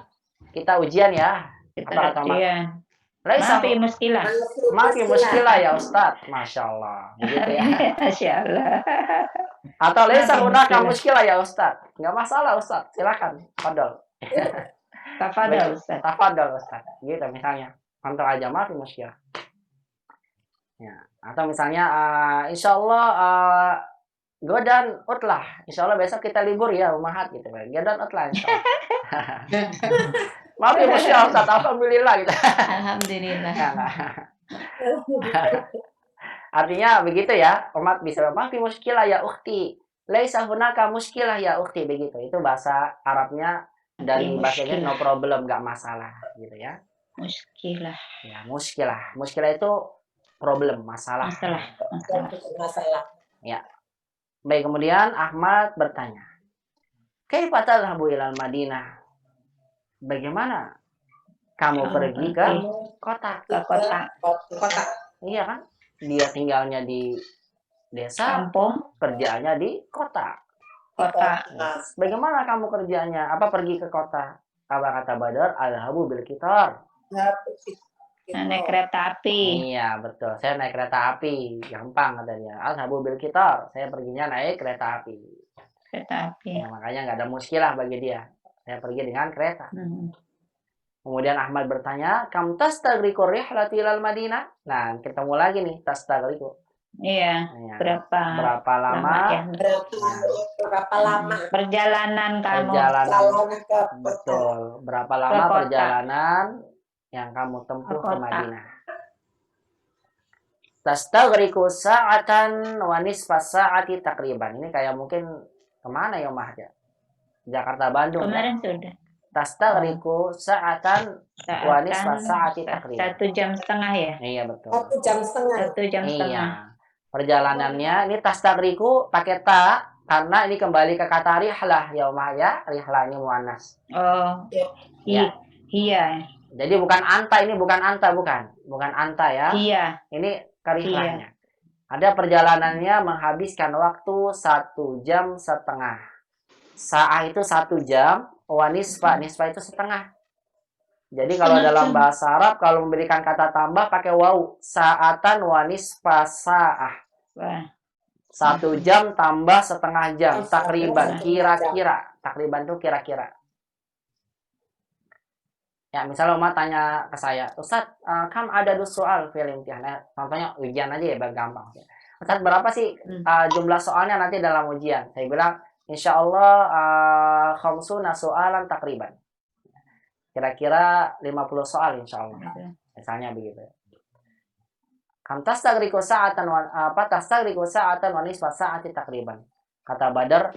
kita ujian ya. Kita ujian. Mafi muskilah. Mafi muskilah ya Ustaz. Masya Allah. Begitu ya. Masya Allah. Atau laisa hunaka muskilah ya Ustaz. Enggak masalah Ustaz. Silakan. Fadol. Tafadhol Ustaz. Tafadol Ustaz. Gitu misalnya. Contoh aja mafi muskilah. Ya. Atau misalnya insyaallah godan utlah. Insyaallah besok kita libur ya umahat gitu. Godan utlah insyaallah. Maaf ya muskilah Ustaz. Alhamdulillah gitu. Alhamdulillah. Artinya begitu ya. Umat bisa maaf ya muskilah ya ukhti. Laisa hunaka muskilah ya ukhti, begitu. Itu bahasa Arabnya dari bahasanya no problem, enggak masalah gitu ya. Muskilah. Ya, muskilah. Muskilah itu problem, masalah. Masalah. Ya. Baik, kemudian Ahmad bertanya, kaifa tadhhabu ilal Madinah? Bagaimana kamu pergi ke kota? Ke kota. Iya kan? Dia tinggalnya di desa, Kampung, kerjaannya di kota. kota. Bagaimana kamu kerjanya? Apa pergi ke kota? Apa kata Badar? Alhabu bil qitar. Naik kereta api. Iya, betul. Saya naik kereta api. Gampang katanya. Alhabu bil qitar. Saya perginya naik kereta api. Kereta api. Nah, makanya nggak ada muskilah bagi dia. Saya pergi dengan kereta. Kemudian Ahmad bertanya, kam tastagriqu rihlati ilal Madinah? Nah, ketemu lagi nih, tastagriqu. Iya. Nah, Berapa lama? ya? Berapa lama Perjalanan kamu? Betul. Berapa lama perjalanan yang kamu tempuh ke Madinah? Tastagriqu sa'atan wa nisfa sa'ati takriban. Ini kayak mungkin kemana ya Mah ya? Jakarta Bandung. Kemarin ya? sudah. Tastagriqu sa'atan wa nisfa sa'ati takriban. 1,5 jam ya? Iya betul. 1 jam setengah. 1 jam setengah. Iya. Perjalanannya ini tastagriqu pakai ta karena ini kembali ke kata rihlah ya Umah ya. Rihlah ini muannas. Oh. Iya. Jadi bukan anta, ini bukan anta, bukan anta ya. Iya. Ini karihlahnya. Ada perjalanannya menghabiskan waktu 1 jam setengah. Sa'ah itu 1 jam, wa nisfa itu setengah. Jadi kalau dalam bahasa Arab kalau memberikan kata tambah pakai waw, sa'atan wa nisfa sa'ah. 1 jam tambah setengah jam, takriban, kira-kira. Takriban itu kira-kira. Ya, misalnya Uma tanya ke saya, Ustaz, kam ada soal fil imtihan. Contohnya ujian aja ya, biar gampang. Ustaz, berapa sih jumlah soalnya nanti dalam ujian? Saya bilang, insyaallah khamsuna soalan takriban. Kira-kira 50 soal insyaallah. Misalnya begitu. Kam tastagriqu sa'atan wa nisfa sa'ati takriban. Kata Badar,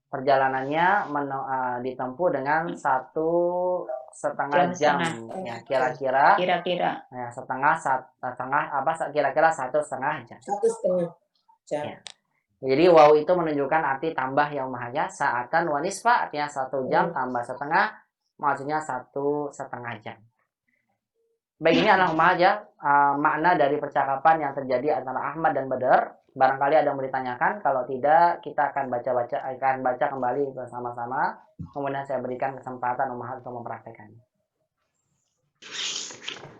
perjalanannya ditempuh dengan 1,5 jam. Ya, kira-kira. Ya, kira-kira 1,5 jam. 1,5 jam. Ya. Jadi waw itu menunjukkan arti tambah yang mahanya, sa'atan wa nisfa, artinya 1 jam tambah setengah, maksudnya 1,5 jam. Baik, ini adalah makna dari percakapan yang terjadi antara Ahmad dan Badar. Barangkali ada yang mau ditanyakan, kalau tidak kita akan baca kembali bersama-sama. Kemudian saya berikan kesempatan Ummahat untuk mempraktekannya.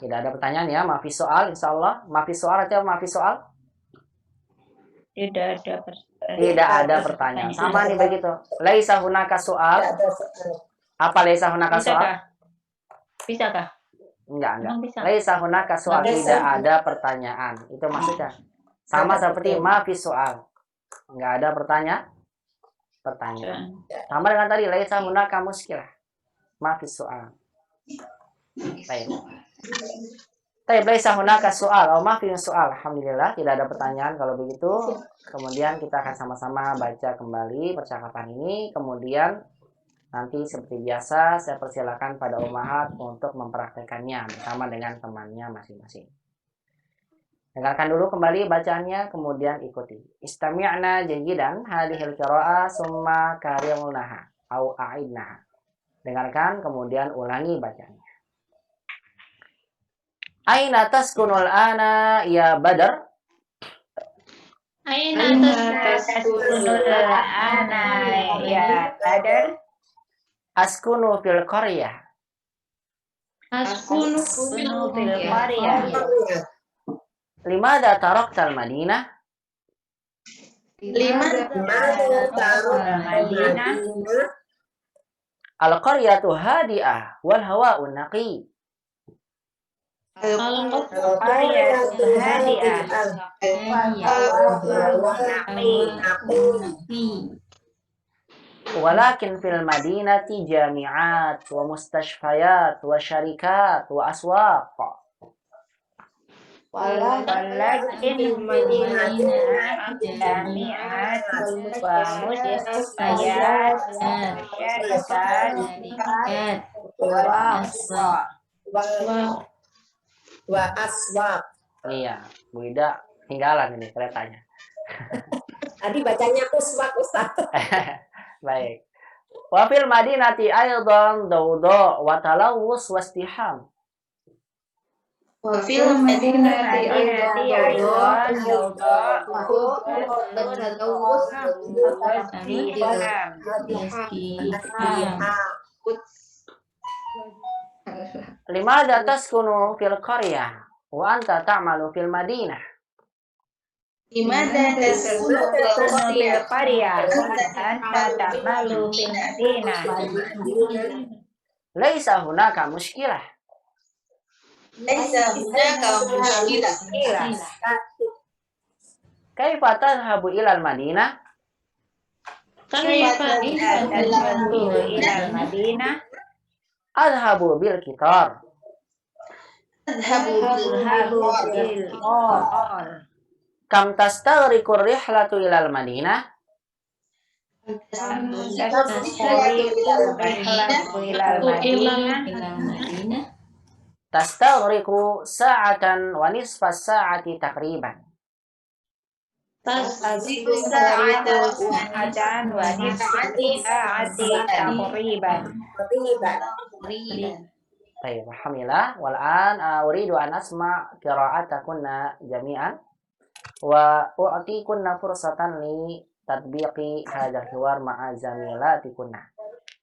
Tidak ada pertanyaan ya, maafi soal insyaallah. Maafi soal atau maafi soal? Tidak ada pertanyaan. Sama nih begitu. Laisa hunaka soal. Apa laisa hunaka soal? Bisakah? Enggak. Laisa hunaka soal, tidak ada pertanyaan. Itu maksudnya. Sama seperti maafi soal. Enggak ada pertanyaan. Sama dengan tadi laisa hunaka muskilah. Maafi soal. Baik. Taib laisa hunaka soal. Oh, maaf, soal. Alhamdulillah tidak ada pertanyaan kalau begitu. Kemudian kita akan sama-sama baca kembali percakapan ini. Kemudian nanti seperti biasa saya persilakan pada ummahat untuk mempraktekannya bersama dengan temannya masing-masing. Dengarkan dulu kembali bacaannya, kemudian ikuti. Istami'na jayidan hadhil qira'ah summa karimnaha au a'idnaha. Dengarkan kemudian ulangi bacaannya. Aina taskunul ana ya Badar? Aina taskunul ana ya Badar? Askunu fil qaryah. Askunu fil qaryah. Limada taraktal Madinah? Madinah. Al-qaryatu hadi'ah wal hawa'u naqi. Al-qaryatu hadi'ah Walakin fil madinati jami'at wa mustashfayat wa syarikat wa aswaq. Walakin fil madinati jami'at wa mustashfayat syarikat wa aswaq. Wa aswaq. Iya, Bu Ida tinggalan ini keretanya. Tadi bacanya uswaq, Ustaz. Baik. Wa fil madinati aidan dawda wa talawus wastiham. wa fil madinati Limadha taskunu fil qaryah wa anta ta'malu fil madinah? Limadha taskunu fil qaryah anta ta'malu fil madinah? Laisa hunaka mushkilah. Kaifa tadhhabu ila al-Madinah? Kaifa tadhhabu ila al-Madinah? Adhabu bil qitar. Adhabu bil qatar. Kam tastaghriqu ar-rihlatu ila al-Madinah? Tastaghriqu sa'atan wa nisfa sa'ati taqriban. Tastaghriqu sa'atan wa nisfa sa'ati taqriban. Baik, alhamdulillah. Wal an uridu an asma' qira'atakunna jami'an wa u'tikunna fursatan li tatbiqi hadzal hiwar ma'a zamilatikunna.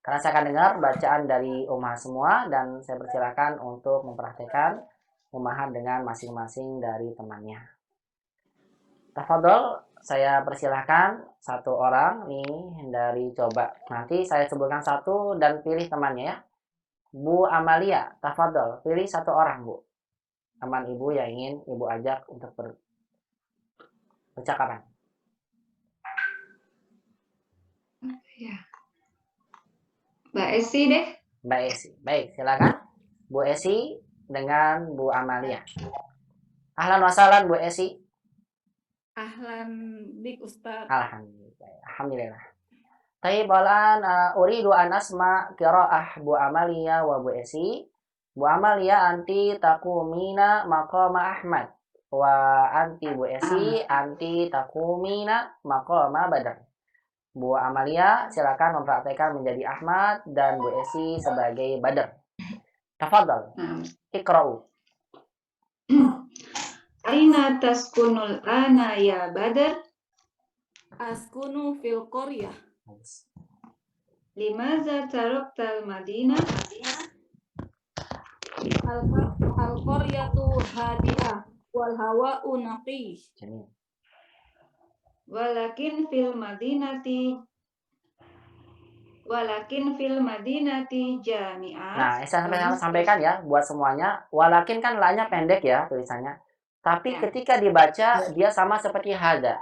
Karena saya akan dengar bacaan dari ummah semua dan saya persilakan untuk mempraktekkan ummahat dengan masing-masing dari temannya. Tafadhol, saya persilahkan satu orang nih dari coba. Nanti saya sebutkan satu dan pilih temannya ya. Bu Amalia, tafadhol, pilih satu orang, Bu. Teman Ibu yang ingin Ibu ajak untuk percakapan. Ya. Mbak Esi deh. Mbak Esi. Baik, silakan. Bu Esi dengan Bu Amalia. Ahlan wa sahlan Bu Esi. Ahlan bik Ustaz. Alhamdulillah. Taib alan uridu an asma qira'ah Bu Amalia wa Bu Esi. Bu Amalia anti taqumina maqama Ahmad wa anti Bu Esi anti taqumina maqama Badar. Bu Amalia silakan mempraktekkan menjadi Ahmad dan Bu Esi sebagai Badar. Tafadhal. Iqra'u. Aina taskunul ana ya Badar? Askunu fil qaryah. Limaza taraktal Madinah? Al-qaryatu hadi'ah wal hawa'u naqi. Jamil. Walakin fil madinati jami'ah. Nah, saya sampaikan ya buat semuanya. Walakin kan la-nya pendek ya tulisannya. Tapi ketika dibaca dia sama seperti hada.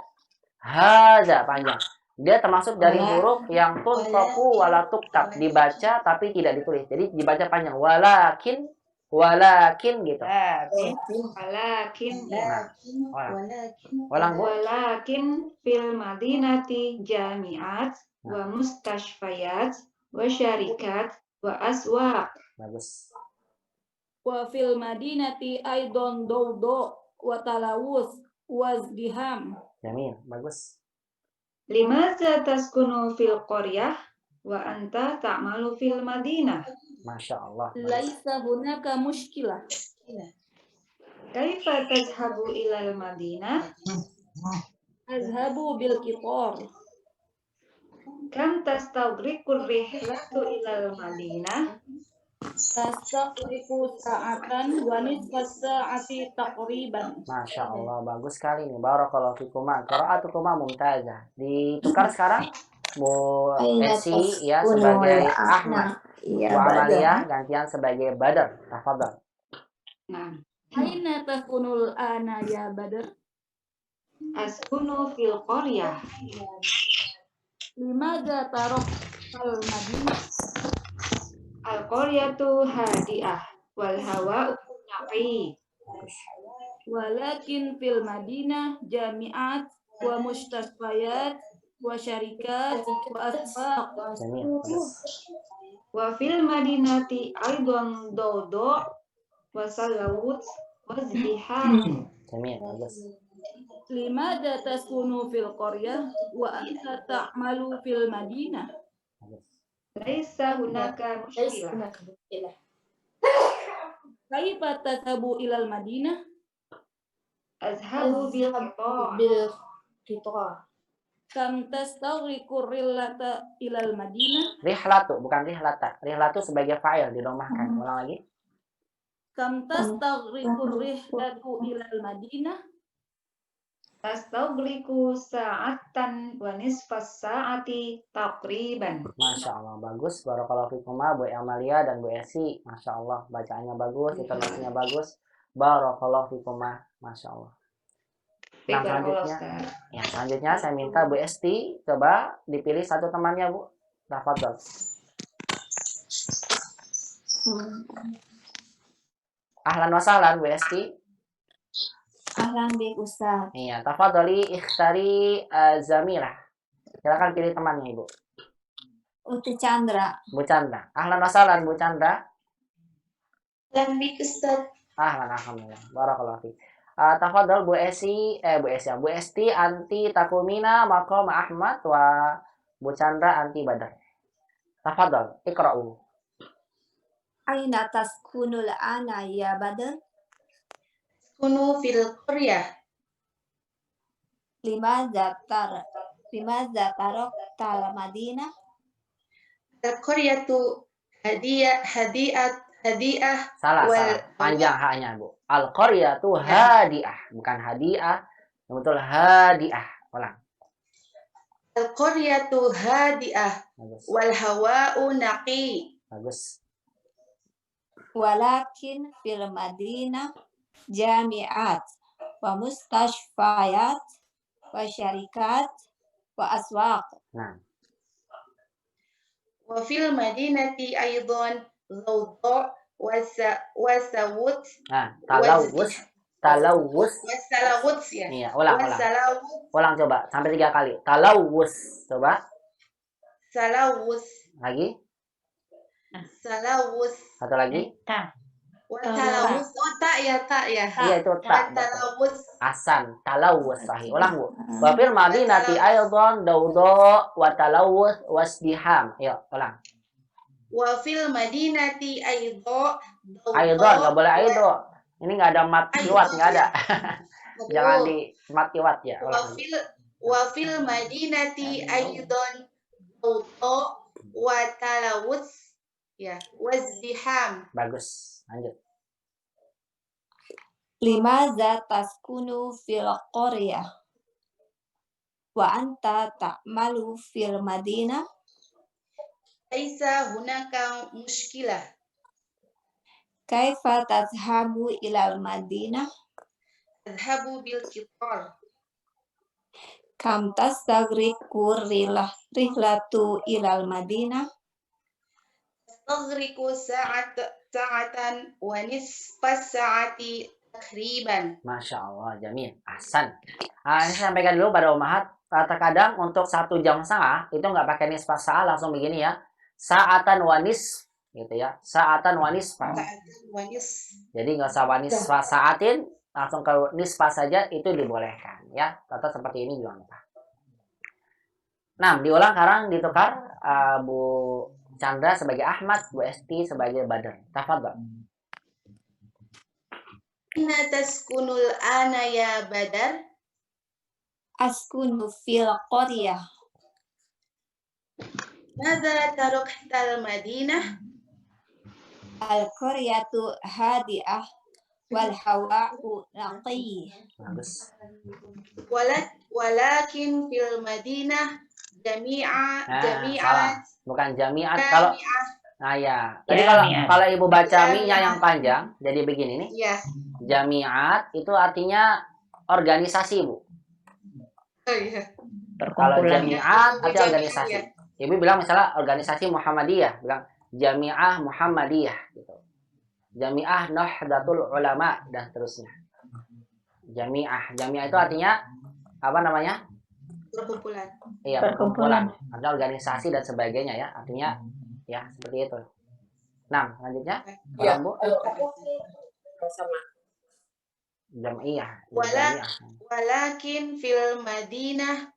Hada panjang. Dia termasuk dari huruf yang tuntaku wala tuktab, dibaca tapi tidak ditulis. Jadi dibaca panjang. Walakin Walakin gitu. Walakin Nah, ulang Bu. Walakin fil madinati jami'at wa mustashfayat wa syarikat wa aswaq. Bagus. Wa fil madinati aidon dawdo wa talawus wa zdiham. Jamil, bagus. Limaza taskunu fil qaryah wa anta ta'malu fil madinah. Masya Allah. Bagus. Laisa hunaka mushkilah. Kaifa tazhabu ilal madinah? Azhabu bil qitar. Kam tastagriqur rihlatu ilal madinah? Tastaqriqu sa'atan wa nisfa sa'ati taqriban. Masya Allah, bagus sekali nih. Barakallahu fikuma. Qira'atukuma mumtazah. Ditukar sekarang Bu Esi ya sebagai Ahmad. Bu Amalia gantian sebagai Badar. Tafadhal. Nah, Aina takunul ana ya Badr? askunu fil qaryah. Limadha tarok al Madinah? Al qaryatu hadi'ah wal hawa'u naqi. Walakin fil Madinah jami'at wa mustasfayat wa syarikat wa asbaq. Jamil, bagus. Wa fil madinati aidan dawdo wa salawut wa zdiham. Jamil, bagus. Limadha taskunu fil qaryah wa anta ta'malu fil Madinah? Bagus. Laisa hunaka mushkilah. Kaifa tadhabu ilal Madinah? Azhabu bil qitar. Kam tastaghriqu rillata ilal Madinah? Rihlatu, bukan rihlata. Rihlatu sebagai fa'il didomahkan. Ulang lagi. Kam tastaghriqu rihlatu ilal Madinah? Tastaghriqu sa'atan wa nisfas sa'ati taqriban. Masya Allah, bagus. Barakallahu fikuma Bu Amalia dan Bu Esi. Masya Allah, bacaannya bagus, intonasinya bagus. Barakallahu fikuma. Masya Allah. Nah, selanjutnya, ya, selanjutnya saya minta Bu Esti coba dipilih satu temannya Bu. Tafadhol. Ahlan wa sahlan Bu Esti. Ahlan bik Ustaz. Iya, tafadholi ikhtari Zamilah. Silakan pilih temannya Ibu. Uti Chandra. Bu Chandra. Ahlan wa sahlan Bu Chandra. Ahlan bik Ustaz. Ahlan, alhamdulillah. Barakallahu fiik. Tafadhol Bu Esi, Bu Esti anti takumina maqam Ahmad wa Bu Chandra anti Badar. Tafadhol, iqra'u. Aina taskunul ana ya Badr? Kunu fil qaryah. Limadha tarok tal Madinah? Al qaryatu hadi'ah Salah, wal salah. Panjang haknya, Bu. Al-qaryatu hadi'ah, bukan hadi'ah. Yang betul hadi'ah. Ulang. Al qaryatu hadi'ah Bagus. wal hawa'u naqi. Bagus. Walakin fil Madinah jami'at wa mustashfayat wa syarikat wa aswaq. Nah, Wa fil madinati aidan zawda wa sawut nah, talawus salawut ya. iya, ulang Salawut coba sampai 3 kali. Talawus, coba salawus lagi, satu lagi. wa talawus. Oh, tak ya. Iya, itu tak. Talawus Asan, talawus sahih. Ulang Bu. Wa fil madinati aidan dawda wa talawus wasdiham. Ayo, ulang. wa fil madinati aidan Aidan, nggak boleh aido. Ini nggak ada mat kiwat, nggak ada. Jangan di mat kiwat ya. Ulang. wa fil madinati aidan dawda wa talawus ya wazdiham. Bagus. Lanjut. Limadha taskunu fil qaryah wa anta ta'malu fil Madinah? Laisa hunaka mushkilah. Kaifa tadhhabu ilal Madinah? Adhabu bil qitar. Kam tastagriqu rihlatu ilal Madinah? taghriqu sa'atan wa nisfas sa'ati takriban. Masya Allah, Jamil. Ahsan. Ini saya sampaikan dulu pada umahat. Terkadang untuk 1 jam setengah itu nggak pakai nisfah sa'a, langsung begini ya. Sa'atan wa nisf, gitu ya. Sa'atan wa nisfah. Sa'atan wa nisf. Jadi nggak usah wa nisfah sa'atin, langsung ke nisfah saja itu dibolehkan ya. Tetap seperti ini juga apa. Nah, diulang sekarang ditukar Bu Chandra sebagai Ahmad, Bu Esti sebagai Badr. Tafadhol. Inna taskunul ana ya Badar. Askunu fil qaryah. Madza taraktal Madinah? Al-qaryatu hadi'ah wal hawa'u naqi. Bagus. Walakin fil Madinah jami'at. Salah. Bukan jami'at. Kalau nah ya. Tadi Jami'at. kalau Ibu baca mi-nya yang panjang, jadi begini nih. Ya. Jami'at itu artinya organisasi, Bu. Oh iya. Kalau Perkumpulan. jami'at artinya Jami'ah, organisasi. ya. Ibu bilang misalnya organisasi Muhammadiyah, bilang Jami'ah Muhammadiyah gitu. Jami'ah Nahdlatul Ulama dan seterusnya. Jami'ah itu artinya apa namanya? Perkumpulan. Iya, Perkumpulan. Artinya organisasi dan sebagainya ya. Artinya ya seperti itu. Nah, selanjutnya Ya, Bu. sama. Jami'ah. Walakin fil Madinah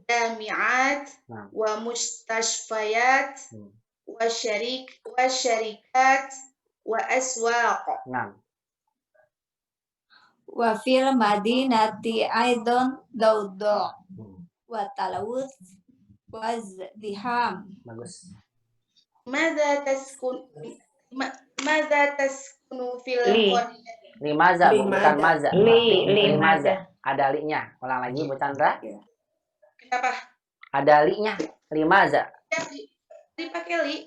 jami'at Nah. wa mustashfayat wa syarikat wa aswaq. Nah. Wa fil madinati aidan dawda wa talawuth wa zdiham. Bagus. Madza taskunu fil qaryah? Limaza, Bu, bukan maza. Limaza. Ada li-nya. Ulang lagi Bu Chandra. Kenapa? Ada li-nya. Limaza. Dipakai li.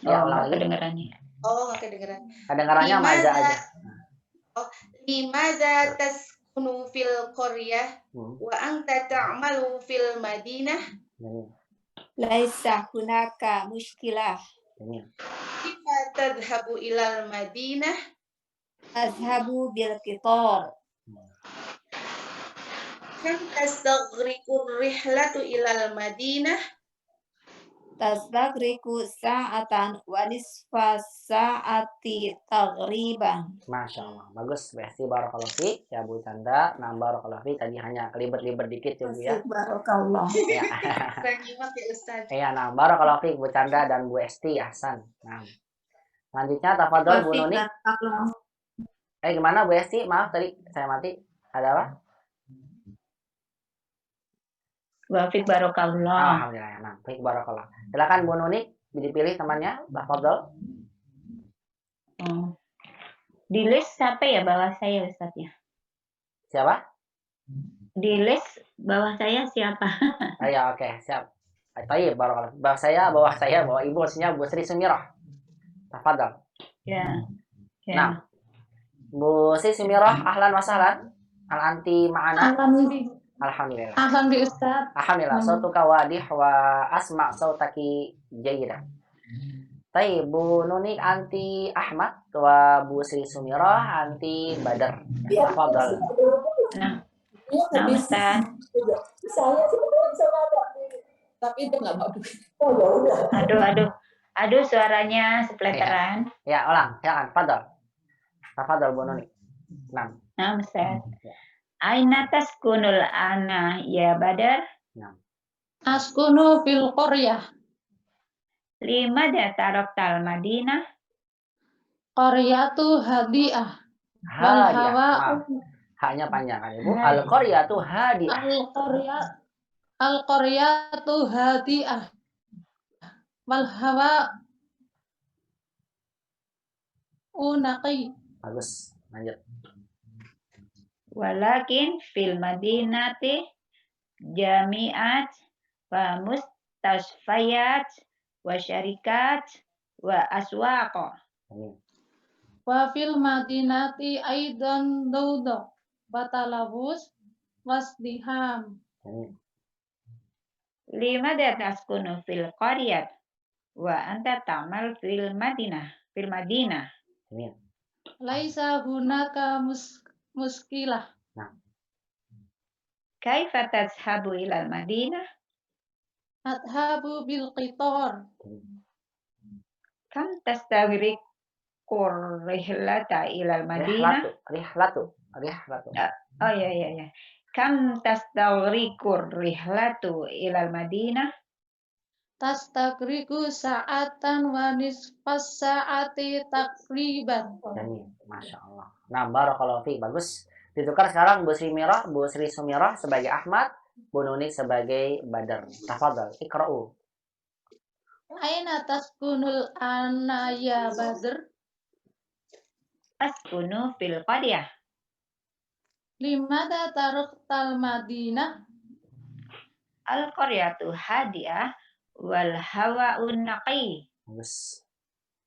Ya, ulang lagi. Kedengarannya. Oh, nggak kedengeran. Kedengarannya maza aja. Limaza taskunu fil qaryah wa anta ta'malu fil Madinah? Laisa hunaka muskilah. Kaifa tadhhabu ilal Madinah? Azhabu bil qitar. Kam tastaghriqu rihlatu ilal Madinah? Tasdagriku sa'atan wa nisfa sa'ati taghriban. Masya Allah. Bagus. Besti barakallahu fiik. Ya Bu Chandra. Nah, barakallahu fiik. Tadi hanya kelibet-libet dikit ya Bu ya. Barakallah. Ya. Kurang nyimak ya Ustaz. Iya, nah barakallahu fiik Bu Chandra dan Bu Esti. Ahsan. Nah. Selanjutnya tafadhol Bu Nuni. Gimana Bu Esti? Maaf tadi saya mati. Ada apa? Wafik barakallah. Alhamdulillah. Nah, baik barakallah. Silakan Bu Nuni dipilih temannya. Tafadhol. Di list siapa ya bawah saya Ustaz ya? Siapa? Di list bawah saya siapa? Ya, oke, siap. Baik, barakallah. Bawah Ibu maksudnya Bu Sri Sumirah. Tafadhol. Ya. Nah, Bu Sri Sumirah, ahlan wa sahlan. Al-anti ma'ana. Alhamdulillah. Alhamdulillah Ustaz. Alhamdulillah. Sautuka wadih wa asma' sautaki jayidah. Baik, Bu Nuni anti Ahmad wa Bu Sri Sumirah anti Badar. Tafadhol. Nah, Ustaz. Saya sebetulnya bisa ada, tapi itu nggak mau. Oh ya udah. Aduh suaranya sepleteran. Ya, ulang. Silakan, tafadhol. Tafadhol Bu Nuni. 6. Nah, Ustaz. Aina taskunul ana ya Badar? Askunu fil qaryah. Lima dataroktal Madinah? Qaryatu hadi'ah. Wal hawa'u. Haknya panjang kan Ibu. Al-qaryatu hadi'ah. Al-qaryatu hadi'ah. Wal hawa'u naqi. Bagus. Lanjut. Walakin fil madinati jami'at wa mustasfayat wa syarikat wa aswaq. Wa fil madinati aidan dawda wa talabus wasdiham. Lima taskunu fil qaryat wa anta ta'mal fil Madinah. Fil Madinah. Ini. Laisa hunaka muskilah. Kaifa tazhabu ilal Madinah? Adhabu bil qitar. Kam tastagriqur rihlata ilal Madinah? Rihlatu. Oh ya. Kam tastagriqur rihlatu ilal Madinah? Tastagriku sa'atan wa nisfas sa'ati takriban. Jamil. Masya Allah. Nah, barakallahu fiik. Bagus. Ditukar sekarang Bu Sri Sumirah sebagai Ahmad, Bu Nunik sebagai Badar. Tafadhal, iqra'u. Aina taskunul ana ya Badr? Askunu fil qaryah. Limada taraktal Madinah? Al-qaryatu hadiyah wal hawa'un naqi. Bagus.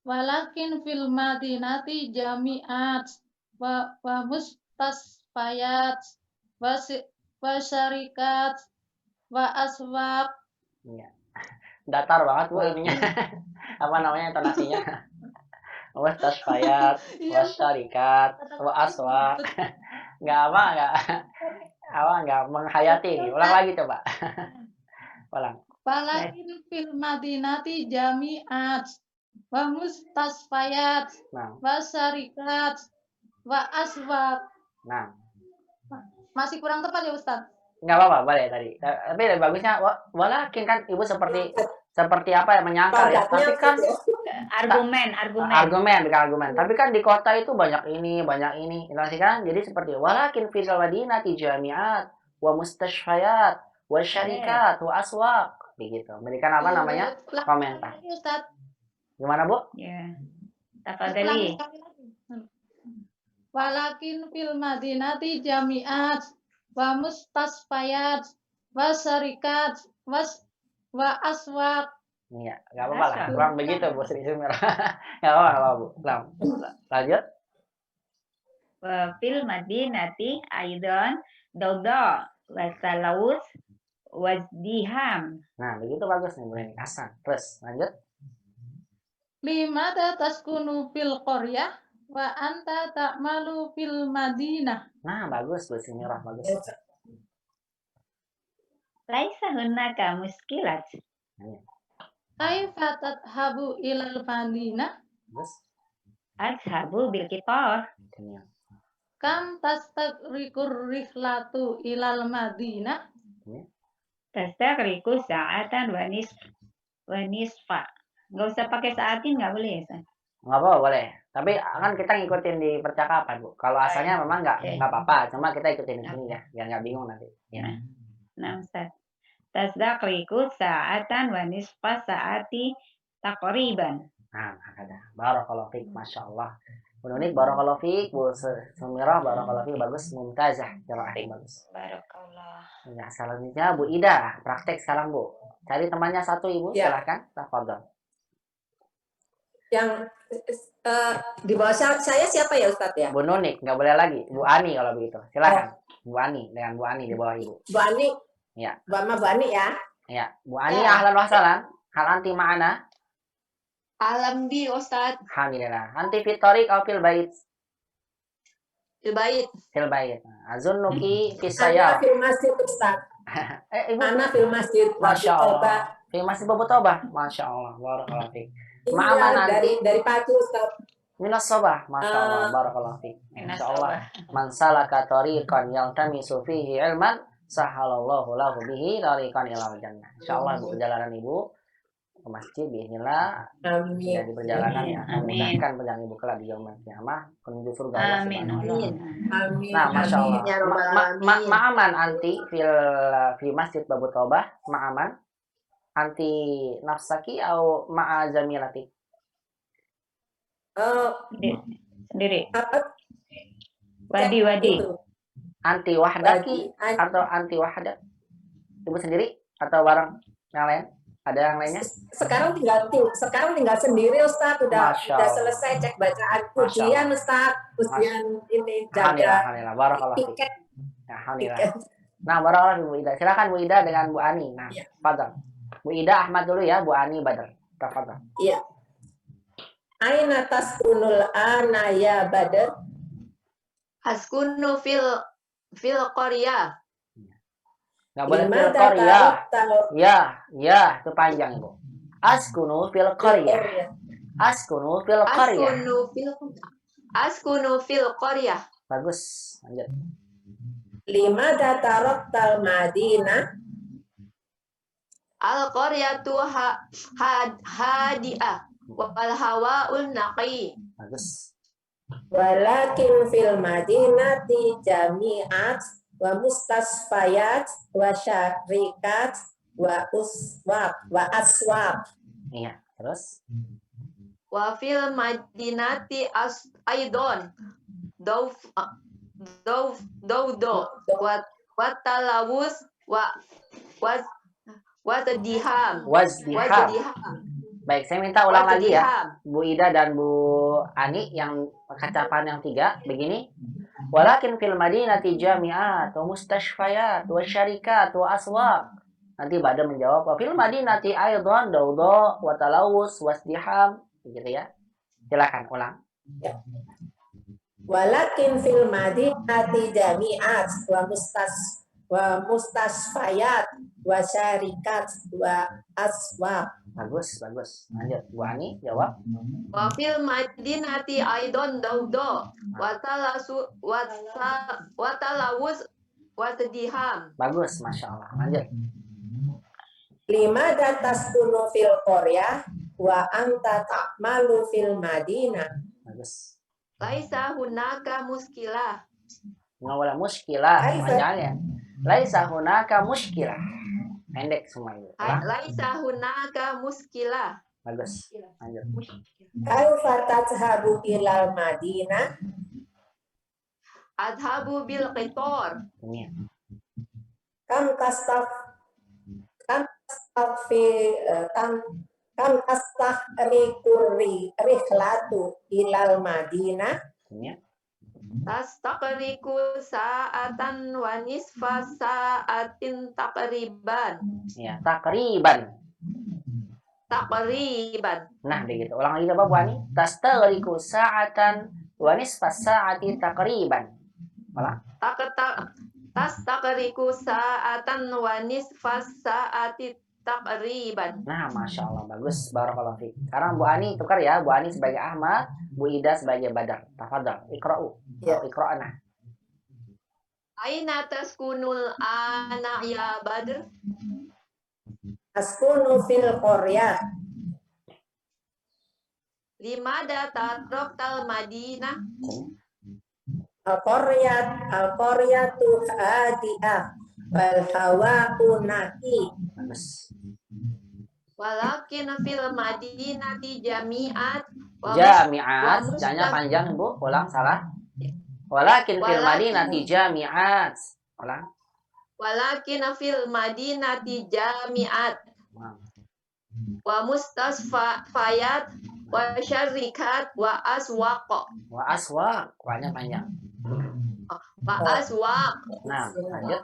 Walakin fil Madinati jami'at wa mustasfayat wa syarikat wa aswaq. Iya. Datar banget Bu ininya. Apa namanya intonasinya? Wastasfayat, wasyarikat, wa aswaq. Enggak menghayati ini. Ulang lagi coba. Ulang. Walakin fil Madinati jami'at wa mustasfayat Nah, wa syarikat wa aswaq. nah. Masih kurang tepat ya Ustaz? Enggak apa-apa, boleh tadi. Tapi lebih bagusnya walakin kan Ibu seperti apa yang menyangkal ya. Tapi kan Argumen. argumen. Tapi kan di kota itu banyak ini. Itu kan jadi seperti walakin fil madinati jami'at wa mustashfayat wa syarikat wa aswaq. Begitu. Berikan apa namanya? Komentar. Ustaz. Gimana, Bu? Ya. Tafadhali. Walakin fil Madinati jami'at wa mustasfayat wa syarikat wa aswaq. Iya, enggak apa-apa lah. Kurang begitu, Bu Sri Sumirah. Enggak apa-apa, Bu. Lanjut. Wa fil Madinati aidan dawda wa salawus wa diham. Nah, begitu bagus nih, Bu Neni. Hasan. Terus, lanjut. Limada taskunu fil qaryah wa anta ta'malu fil Madinah. Nah, bagus, Bu Sri Sumirah. Bagus. Laisa hunaka muskilat. Kaifa tadhabu ilal Madinah? Bagus. Azhabu bil qitar. Genial. Kam tastagrikur rihlatu ilal Madinah? Tastagriku sa'atan wa nisfa. Nggak usah pakai saatin, nggak boleh ya? Nggak apa-apa, boleh. Tapi kan kita ngikutin di percakapan, Bu. Kalau asalnya memang nggak apa-apa. Cuma kita ikutin di sini ya. Biar nggak bingung nanti. Ya. Nah, Ustaz. Tasdaqriku sa'atan wa nisfa sa'ati taqriban. Nah, ada. Barakallahu fiik, Masya Allah. Bu Nunik, barakallahu fiik. Bu Sumirah, barakallahu fiik. Bagus, mumtazah. Qiraahnya bagus. Barakallah. Ya, selanjutnya Bu Ida. Praktek sekarang, Bu. Cari temannya satu, Ibu. Ya. Silahkan. Tafadhol. Yang di bawah saya siapa ya Ustadz ya? Bu Nunik, nggak boleh lagi. Bu Ani kalau begitu. Silakan. Bu Ani, dengan Bu Ani di bawah Ibu. Bu Ani. Ya. Bu Ani ya. Ya, Bu Ani, ahlan wa sahlan. Hal anti ma'ana? Alam bi Ustaz. Alhamdulillah. Anti fit tariq atau fil bait? Fil bait. Fil bait. Azunnuki fis Ana sayyar. fil masjid Ustadz. Ibu. Ana fil masjid. Masya Allah. Fil masjid Babu Tobah. Masya Allah. Barakallahu fiik. Ma'aman nanti. Dari pagi Ustadz. Minas sobah. Masya Allah. Barakallahu fiik. Masya Allah. Man salaka tariqan yaltamisu fihi ilman sahalallahu lahu bihi tariqan ilal jannah. Insyaallah Bu, perjalanan Ibu ke masjid bismillah. Amin. Jadi perjalanan yang Amin. memudahkan perjalanan Ibu kelak di yaumul kiamah menuju surga Allah Amin. Subhanahu wa taala. Amin. Nah, Masya Allah. Ya Rabbal Alamin. Ma'aman anti fil masjid Babu Tobah. Ma'aman anti nafsaki atau ma'a jamilati? Sendiri. Apa? Wadi. Itu. Anti wahdaki atau anti wahdak? Ibu sendiri atau bareng yang lain? Ada yang lainnya? Sekarang tinggal sendiri Ustadz. Udah Masya Allah. selesai cek bacaan Masya ujian Ustadz. Ujian ini Alhamdulillah, jaga barakallahu fiik. tiket. Alhamdulillah. Nah, barakallahu Bu Ida. Silakan Bu Ida dengan Bu Ani. Nah, Iya. Fadhal. Bu Ida Ahmad dulu ya, Bu Ani Badar. Tafadhal. Iya. Aina taskunul ana ya Badr? Askunu fil qaryah. Nggak boleh fil Limada qaryah. taraktal Ya, itu panjang Ibu. Askunu fil qaryah. Askunu fil qaryah. Askunu fil qaryah. Bagus. Lanjut. Limada taraktal Madinah? Al qaryatu hadi'ah wal hawa'un naqi. Bagus. Walakin fil madinati jami'at wa mustasfayat wa syarikat wa aswaq. Iya, terus Wa fil madinati aidon daw wa talawus wa tadiham. wazdiham. Baik, saya minta ulang lagi ya, Bu Ida dan Bu Ani yang kacapan yang 3 begini. Walakin fil madinati jami'at wa mustashfayat wa syarikat wa aswaq. Nanti Bada menjawab wa fil madinati aidan dawda wa talawus wasdiham, begitu ya. Silakan ulang. Ya. Walakin fil madinati jami'at wa mustasfayat wa syarikat wa aswaq. Bagus. Lanjut, Bu Ani jawab. Wa fil madinati aidon dawda wa talawus wa tadiham. Bagus, Masya Allah. Lanjut. Limada taskunu fil qaryah wa anta ta'malu fil madinah? Bagus. Laisa hunaka muskilah. Nggak boleh muskilah, panjangnya. Laisa hunaka muskilah. Pendek semua itu. Laisa hunaka muskilah. Bagus. Lanjut. Kaifa tadhhabu ilal madinah? Adhabu bil qitor. Ini. Kam tastaghriqur rihlatu ilal madinah? Ini. Tastaqriku sa'atan wa nisfa sa'atin taqriban. Ya, takriban. Taqriban. Nah, begitu. Ulang lagi coba Bu Ani. Tastaghriqu sa'atan wa nisfa sa'ati takriban. Ulang. Tastaqriku sa'atan wa nisfa sa'ati taqriban. Nah, Masya Allah. Bagus. Barakallahu fiik. Sekarang Bu Ani tukar ya. Bu Ani sebagai Ahmad, Bu Ida sebagai Badar. Tafadhal. Iqra'u. Ya. Iqra'na. Aina taskunul ana ya Badr? Askunu fil qaryah. Limada taraktal Madinah? Al-qaryatu hadi'ah wal hawa'u naqi. Bagus. Walakin fil madinati jami'at Jami'at. Jangan panjang, Bu. Ulang, salah. Walakin fil madinati jami'at. Ulang. Walakin fil madinati jami'at wa mustasfayat wa syarikat wa aswaq. Wa aswaq. Wanya panjang. Wa aswaq. Nah, lanjut.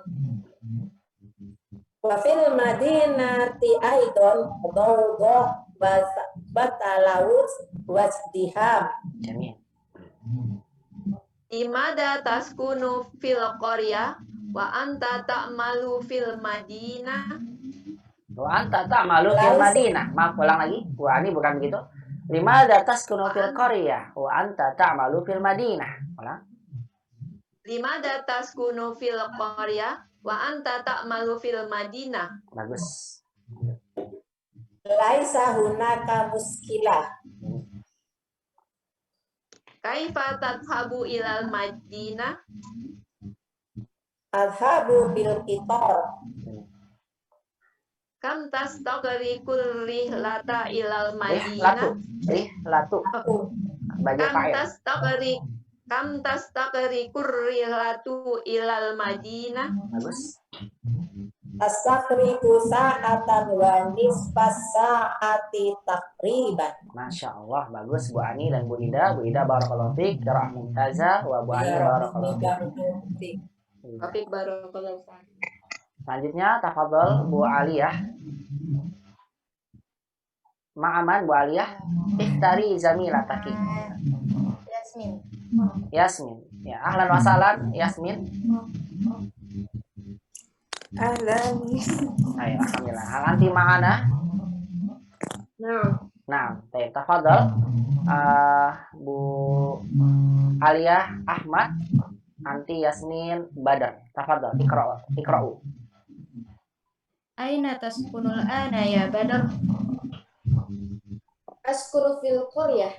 Wa fil madinati aidon dawda batalawus wasdiham. Jamil. Imada taskunu fil qaryah wa anta ta'malu fil madinah. Wa anta ta'malu fil madinah. Maaf, ulang lagi. Bu Ani bukan begitu. Limada taskunu fil qaryah wa anta ta'malu fil madinah. Ulang. Limada taskunu fil qaryah wa anta ta'malu fil madinah. Bagus. Laisa hunaka muskilah. Kaifa tadhabu ilal madinah? Adhabu bil qitar. Kam tastaghriqul rihlata ilal Latu. madinah? Latu. Bagi fa'il. Kam tastaghriqur rihlatu ilal madinah? Bagus. Tastaghriqu sa'atan wa nisfas sa'ati takriban. Masya Allah. Bagus Bu Ani dan Bu Ida. Bu Ida barakallahu fiik. Qira'ah mumtazah. Wa Bu Ani barakallahu fiik. Topik barakallahu fiik. Selanjutnya tafadhol Bu Aliyah. Ma'aman Bu Aliyah. Ikhtari zamilataki. Yasmin. Ya, ahlan wa sahlan Yasmin. Ahlan. Ayo, alhamdulillah. Hal anti ma'ana? Nah, tafadhal. Bu Aliyah Ahmad, anti Yasmin Badar. Tafadhal, ikra'u. Aina taskunul ana ya Badar? Askunu fil qaryah.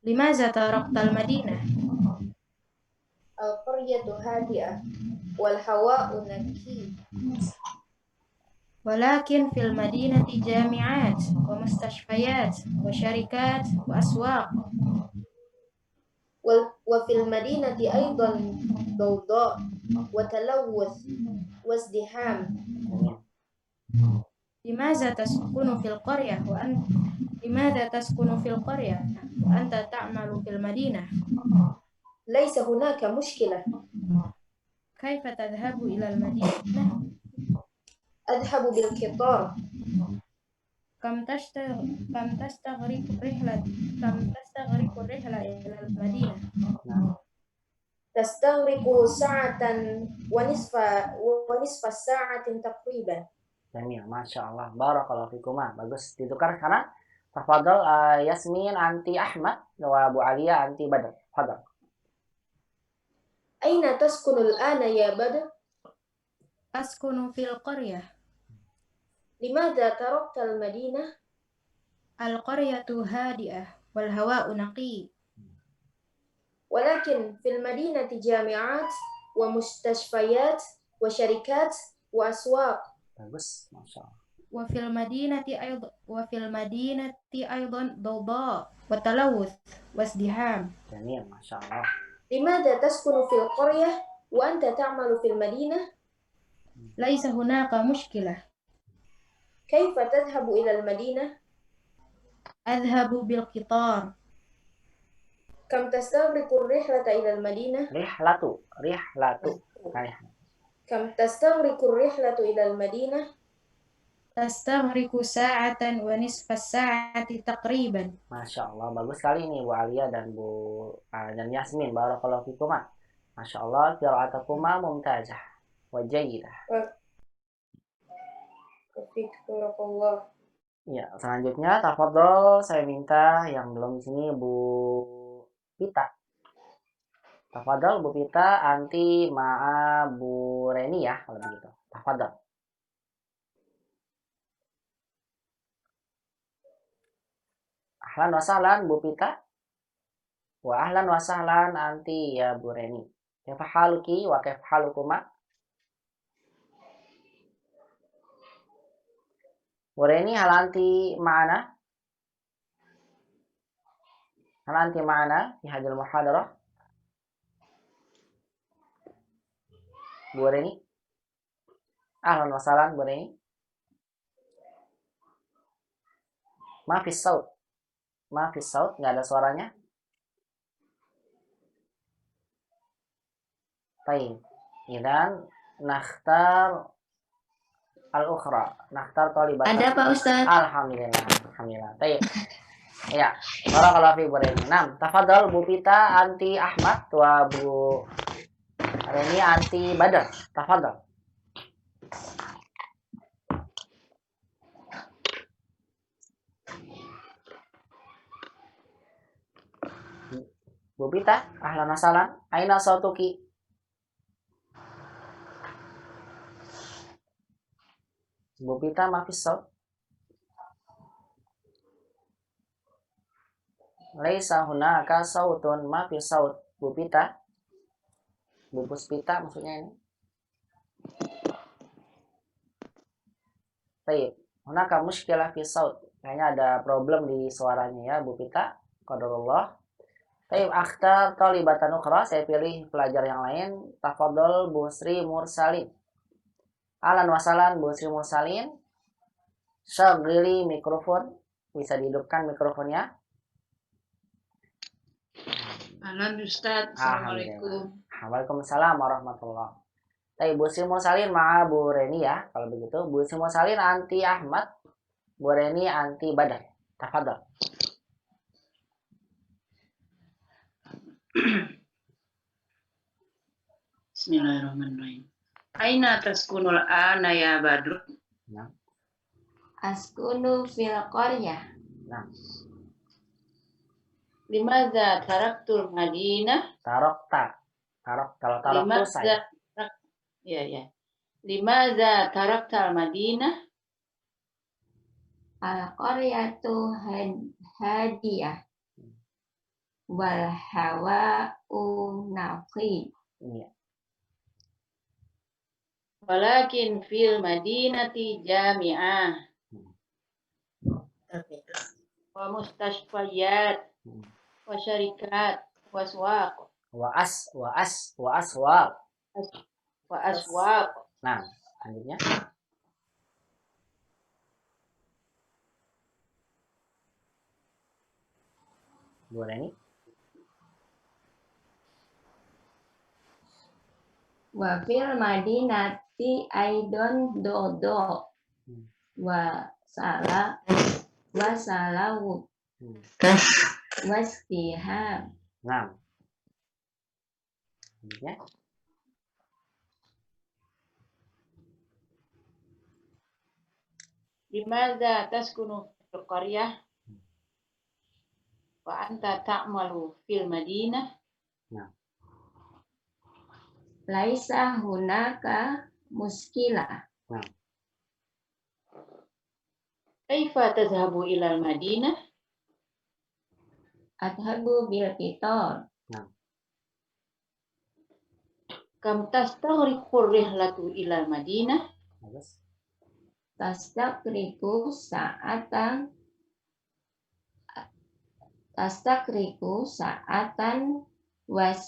Limaza taraktal Madinah? Al-qaryatu hadi'ah wal hawa'u naqi. Walakin fil madinati jami'at wa mustashfayat wa syarikat wa aswaq. Wa fil madinati aidan dawda wa talawuth wa izdiham. Limaza taskunu fil qaryah wa anta limadha taskunu fil qaryah wa anta ta'malu fil madinah? Laysa hunaka mushkilah. Kaifa tadhhabu ila al madinah? Adhabu bil qitar. Kam tastaghriqu rihla ila al madinah? Tastaghriqu sa'atan wa nisfa sa'atin taqriban. Jamil, Masya Allah. Barakallahu fikum. Bagus ditukar sekarang. Tafadhal Yasmin anti Ahmad wa Bu Aliyah anti Badr. Tafadhal. Aina taskunul ana ya Badr? Askunu fil qaryah. Limadha tarakta al-madinah? Al-qaryatu hadi'ah wal hawa'u naqi. Walakin fil madinati jami'at wa mustashfayat wa syarikat wa aswaq. Bagus, Masya Allah. Wa fil madinati aidan dawda wa talawuth wa izdiham. Jamil, Masya Allah. Limadha taskunu fil qaryah wa anta ta'malu fil madinah? Laisa hunaka mushkilah. Kaifa tadhhabu ila al-madinah? Adhhabu bil qitar. Kam tastaghriqu ar-rihlata ila al-madinah? Rihlatu. Kam tastaghriqu ar-rihlatu ila al-madinah? Tastaghriqu sa'atan wa nisfa sa'ati taqriban. Masya Allah, bagus sekali ini Bu Aliyah dan dan Yasmin. Barakallahu fikum. Masya Allah, qira'atukuma mumtazah wa jayyidah. Ya, selanjutnya tafadhol saya minta yang belum di sini Bu Pita. Tafadhol Bu Pita anti ma'a Bu Reni ya kalau begitu. Tafadhol. Ahlan wa sahlan Bu Pita. Wa ahlan wa sahlan anti ya Bu Reni. Kaifa haluki wa kaifa halukuma? Bu Reni, hal anti ma'ana? Hal anti ma'ana fi hadhil muhadarah? Bu Reni? Ahlan wa sahlan Bu Reni. Mafis saut. Mafis saut, nggak ada suaranya. Baik. Idan nakhtar al-ukhra. Nakhtar talibatan. Ada Pak Ustaz. Alhamdulillah. Baik. Ya, barakallahu fi Bu Reni. Tafadhal Bu Pita anti Ahmad wa Bu Reni anti Badar. Tafadhal. Bu Pita, ahlan wa sahlan. Aina sautuki? Bu Pita, mafis saut. Laisa hunaka sautun, mafis saut. Bu Pita. Bu Puspita maksudnya ini. Baik. Hunaka muskilah fi saut. Kayaknya ada problem di suaranya ya Bu Pita. Qadarullah. Baik, akhtar talibatan ukhra, saya pilih pelajar yang lain. Tafadhol Bu Sri Mursalin. Ahlan wa sahlan Bu Sri Mursalin. Syagili mikrofon. Bisa dihidupkan mikrofonnya. Ahlan Ustaz. Assalamualaikum. Waalaikumsalam warahmatullah. Baik, Bu Sri Mursalin ma'a Bu Reni ya. Kalau begitu, Bu Sri Mursalin anti Ahmad. Bu Reni anti Badar. Tafadhol. Bismillahirrahmanirrahim. Aina taskunul ana ya Badru? Nah. Askunu fil qaryah. Nah. Limadza taraktul Madinah? Tarokta. Kalau tarok tuh saya. Ya. Limadza taraktal Madinah? Al-qaryatu hadiyah. Wal hawa'u naqi. Iya. Walakin fil madinati jami'ah. Wa mustashfayat. Wa syarikat. Wa aswaq. Wa aswaq. Wa aswaq. Nah, lanjutnya. Bu Reni. Wa fil madinati aidon dodo. Wa salawu. Wastiham. Nah. Lanjutnya. Limadza taskunu fil qaryah? Wa anta ta'malu fil madinah? Nah. Laisa hunaka muskilah. Nah. Kaifa tadhhabu ilal madinah? Adhabu bil qitar. Nah. Kam tastaghriqu rihlatu ilal madinah? Bagus. Tastakriku sa'atan wanis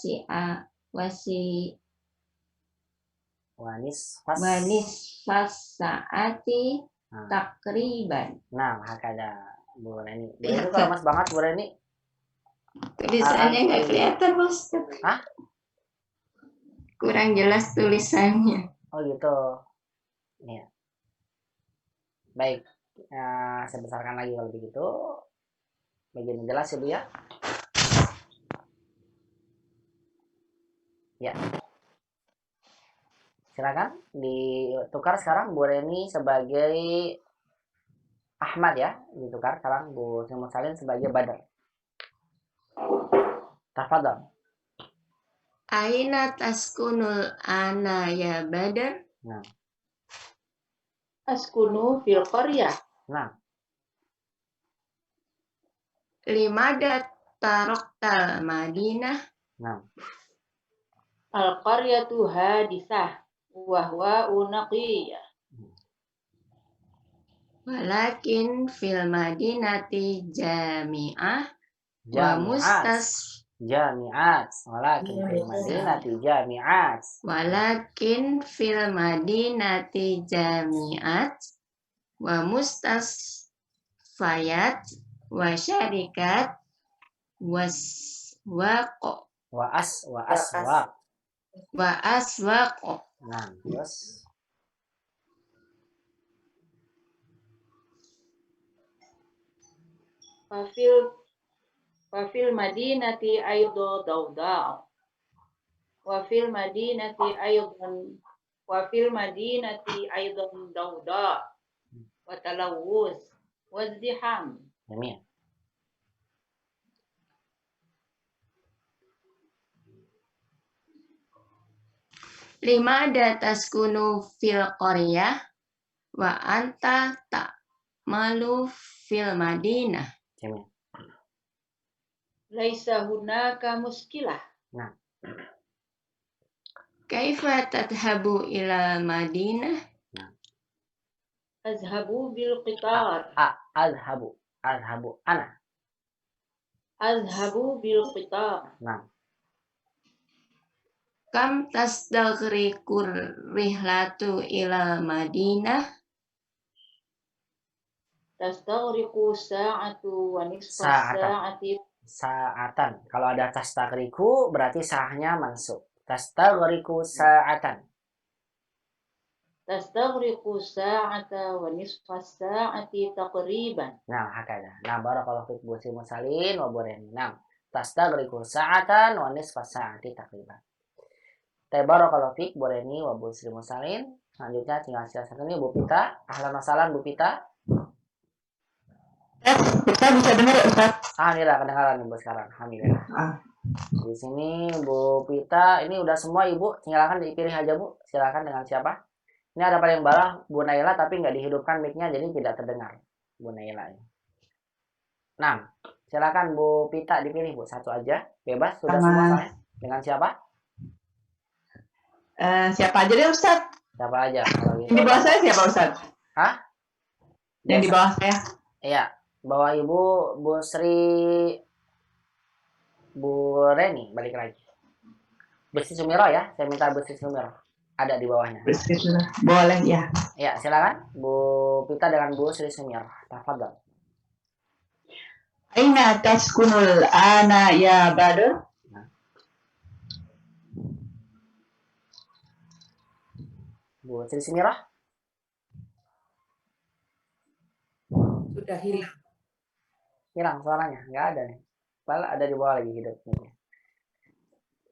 fas saati takriban. Nah, hakada Bu Reni. Bu Reni kok lemas banget Bu Reni? Tulisannya nggak kelihatan, Bos. Hah? Kurang jelas tulisannya. Oh gitu. Nih. Baik. Saya besarkan lagi kalau begitu. Bagian jelas ya Bu ya. Ya. Silakan ditukar sekarang Bu Reni sebagai Ahmad ya, ditukar sekarang Bu Sri Mursalin sebagai Badar. Tafadhol. Aina taskunul ana ya Badar? Nah. Askunu fil qaryah. Nah. Limada taroktal Madinah? Nah. Al-qaryatu hadisah wa huwa unaqiyah. Walakin fil madinati jami'ah wa jami'at. Walakin fil madinati jami'at. Walakin fil madinati jami'at wa mustasfayat wa syarikat wa aswaq. Nah, terus Wafil madinati aydu dawda. Wafil madinati aydan dawda. Wa talawus. Wazdiham. Jamil. Limada taskunu fil qaryah wa anta ta'malu fil madinah? Jamil. Laisa hunaka muskilah. Nah. Kaifa tadhabu ila madinah? Nah. Azhabu bil qitar. Azhabu ana. Azhabu bil qitar. Nah. Kam tasdaghriqur rihlatu ila madinah? Tastaghriqu sa'atu wa nisfa sa'ati. Sa'atan. Kalau ada tastaghriqu berarti sahnya mansub. Tastaghriqu sa'atan. tastaghriqu sa'ata wa nisfa sa'ati taqriban. Nah, hakada. Nah, barakallahu fiik Bu Sri Musalin wa burani. Nah, tastaghriqu sa'atan wa nisfa sa'ati taqriban. Barakallahu fiik burani wa Bu Sri Musalin. Selanjutnya tinggal silakan ini Bu Pita. Ahlan wa sahlan Bu Pita. Kita bisa dengar Ustaz. Alhamdulillah kedengaran Ibu sekarang. Alhamdulillah. Di sini Bu Pita, ini udah semua Ibu, silakan dipilih aja Bu. Silakan dengan siapa? Ini ada paling bawah Bu Naila tapi nggak dihidupkan mic-nya jadi tidak terdengar Bu Naila ini. Nah, silakan Bu Pita dipilih Bu, satu aja, bebas sudah semua saya. Dengan siapa? Siapa aja deh Ustaz? Siapa aja? Kalau gitu. Yang di bawah saya siapa Ustaz? Hah? Yang di bawah saya. Iya, bawah Ibu Bu Sri Bu Reni, balik lagi. Bu Sri Sumiro ya, saya minta Bu Sri Sumiro. Ada di bawahnya. Boleh ya. Ya, silakan Bu Pita dengan Bu Sri Sumiro. Tafadhol. Aina taskunul ana ya Badr? Bu Sri Sumiro? Sudah hilang. Hilang suaranya, nggak ada nih. Padahal ada di bawah lagi hidup.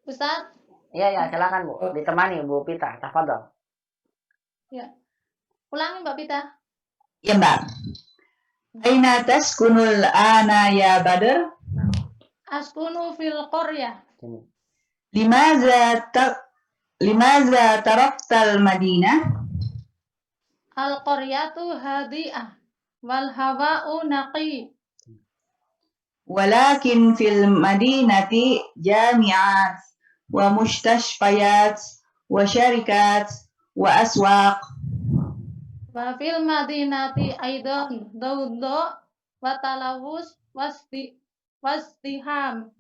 Ustaz? Iya, ya, silakan Bu. Ditemani Bu Pita, tafadhol. Ya. Ulangi Mbak Pita. Ya Mbak. Aina taskunul ana ya Badr? Askunu fil qaryah. Limaza taraktal Madinah? Al-qaryatu hadi'ah wal hawa'u naqi. Walakin fil madinati jami'at wa mustashfayat wa syarikat wa aswaq. Wa fil madinati aidan dawdo wa talawus wasdiham.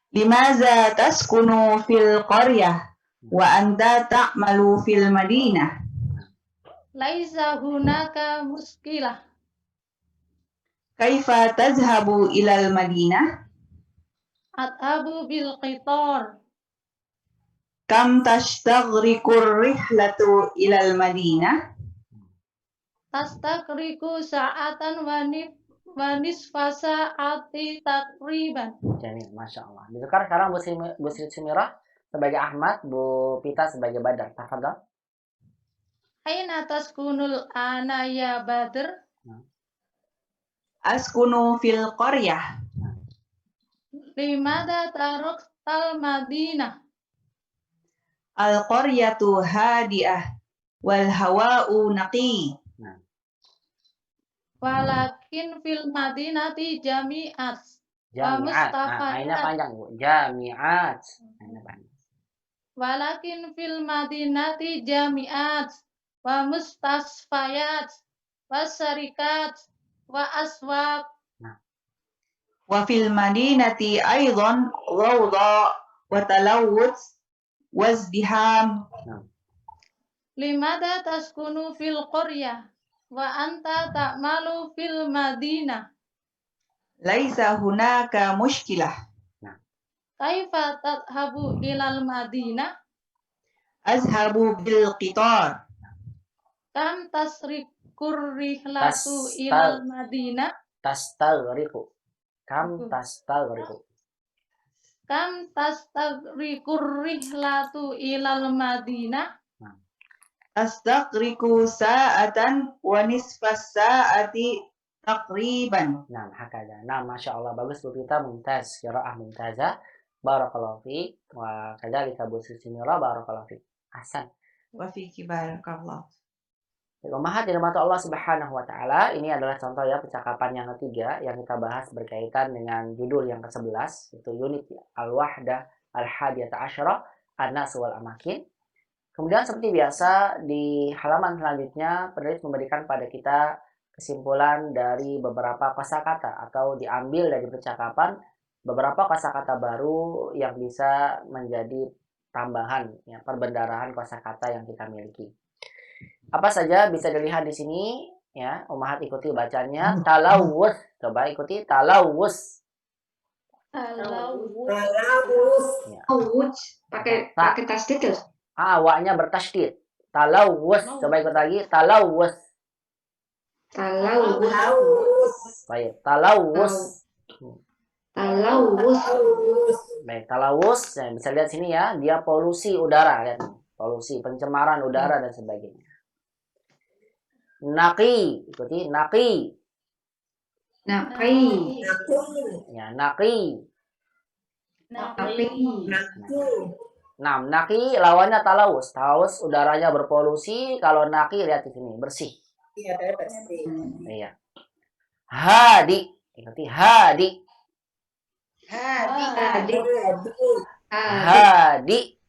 Limaza taskunu fil qaryah wa anta ta'malu fil madinah? Laisa hunaka muskilah. Kaifa tazhabu ilal madinah? Adhabu bil qitar. Kam tastaghriqur rihlatu ilal madinah? Tastakriku sa'atan wa nisfa sa'ati takriban. Jamil, Masya Allah. Ditukar sekarang Bu Sri Sumirah sebagai Ahmad, Bu Pita sebagai Badar. Tafadhol. Aina taskunul ana ya Badr? Askunu fil qaryah. Limada taraktal Madinah? Al qaryatu hadi'ah wal hawa'u naqi. Walakin fil madinati jami'at. Jami'at. Aina panjang Bu. Jami'at. Aina panjang. Walakin fil madinati jami'at wa mustasfayat wa syarikat wa aswaq. Wa fil madinati aidan rawda wa talawut wazdiham. Limada taskunu fil qaryah wa anta ta'malu fil madinah? Laisa hunaka mushkilah. Kaifa tadhabu ilal madinah? Azhabu bil qitar. Kam tasrikur rihlatu ilal madinah? Tastaghriqu. Kam tastaghriqu. Kam tastaghrikur rihlatu ilal madinah? Tastaghriqu sa'atan wa nisfas sa'ati taqriban. Nah, hakada. Nah, Masya Allah. Bagus Bu Pita, mumtaz. Qiraah mumtazah. Barakallahu fiik. Wa kadzalika Bu Sri Sumirah. Barakallahu fiik. Ahsan. Wa fiki barakallah. Ummahat dirahmati Allah Subhanahu wa taala, ini adalah contoh ya percakapan yang ketiga yang kita bahas berkaitan dengan judul yang ke-11, itu unit Al-Wahdah Al-Hadiyata Asyara An-Nas wal Amakin. Kemudian seperti biasa di halaman selanjutnya penulis memberikan pada kita kesimpulan dari beberapa kosakata atau diambil dari percakapan beberapa kosakata baru yang bisa menjadi tambahan ya, perbendaharaan kosakata yang kita miliki. Apa saja bisa dilihat di sini ya, Ummahat ikuti bacanya. Talawus, coba ikuti talawus. Talawus. Ya. Pakai tasdid ya? Wa-nya bertasydid. Talawus. Coba ikut lagi. Talawus. Baik. Talawus. Baik. Talawus. Nah, bisa lihat sini ya. Dia polusi udara. Lihat. Polusi, pencemaran udara dan sebagainya. Naqi. Ikuti. Naqi. Ya, naqi. Nah, naqi lawannya talawus. Talawus udaranya berpolusi. Kalau naqi lihat di sini bersih. Iya. Hadi. Ikuti hadi. Hadi.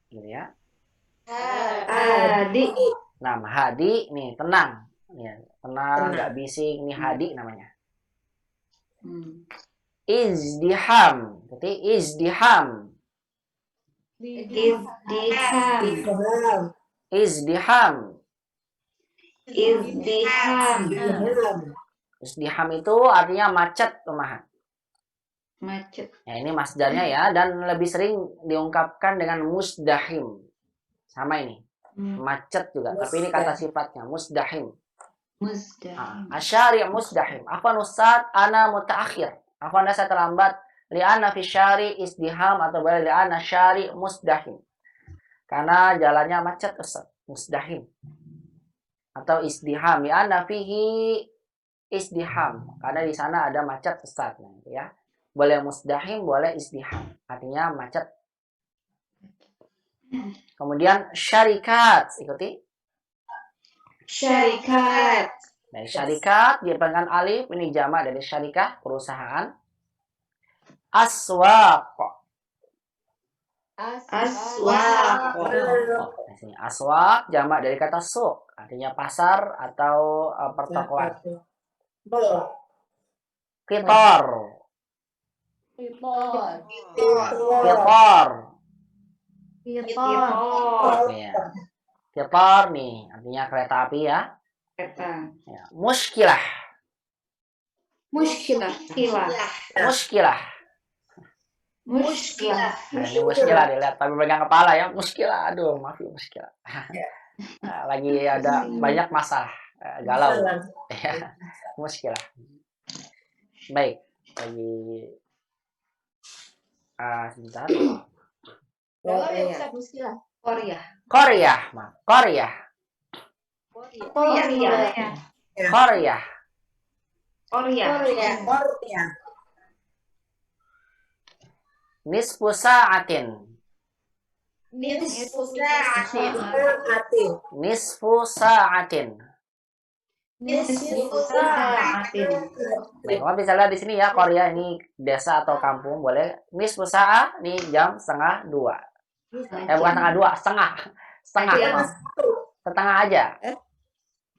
Gitu ya. Nah, hadi nih tenang. Ya, tenang, nggak bising. Ini hadi namanya. Izdiham. Ikuti izdiham. Izdiham. Izdiham itu artinya macet, pemahat. Macet. Ya, ini masdarnya ya, dan lebih sering diungkapkan dengan musdahim. Sama ini. Macet juga, tapi ini kata sifatnya musdahim. Asyari musdahim. Afwan Ustaz, ana mutaakhir. Afwan saya terlambat. Li'anna fi syari isdiham atau boleh li'anna syari musdahim. Karena jalannya macet Ustaz, musdahim. Atau isdiham. Li'anna fihi isdiham. Karena di sana ada macet Ustaz. Nah, ya. Boleh musdahim, boleh isdiham. Artinya macet. Kemudian syarikat. Ikuti. Syarikat. Dari syarikat, dia dengan alif. Ini jamak dari syarikah, perusahaan. Aswaq. Aswaq, jamak dari kata suq. Artinya pasar atau pertokoan. Kitor. Ya. Kitor nih, artinya kereta api ya. Ya. Muskilah. Nah, ini muskilah dilihat, tapi pegang kepala ya. Muskilah, aduh, maaf ya muskilah. Nah, lagi ada banyak masalah, galau. Ya. Muskilah. Baik, lagi sebentar. Korea. Nisfu sa'atin. Baik, kamu bisa lihat di sini ya, Korea ini desa atau kampung, boleh. Nisfu sa'ah nih jam 1:30. Bukan 1:30, setengah. Setengah aja.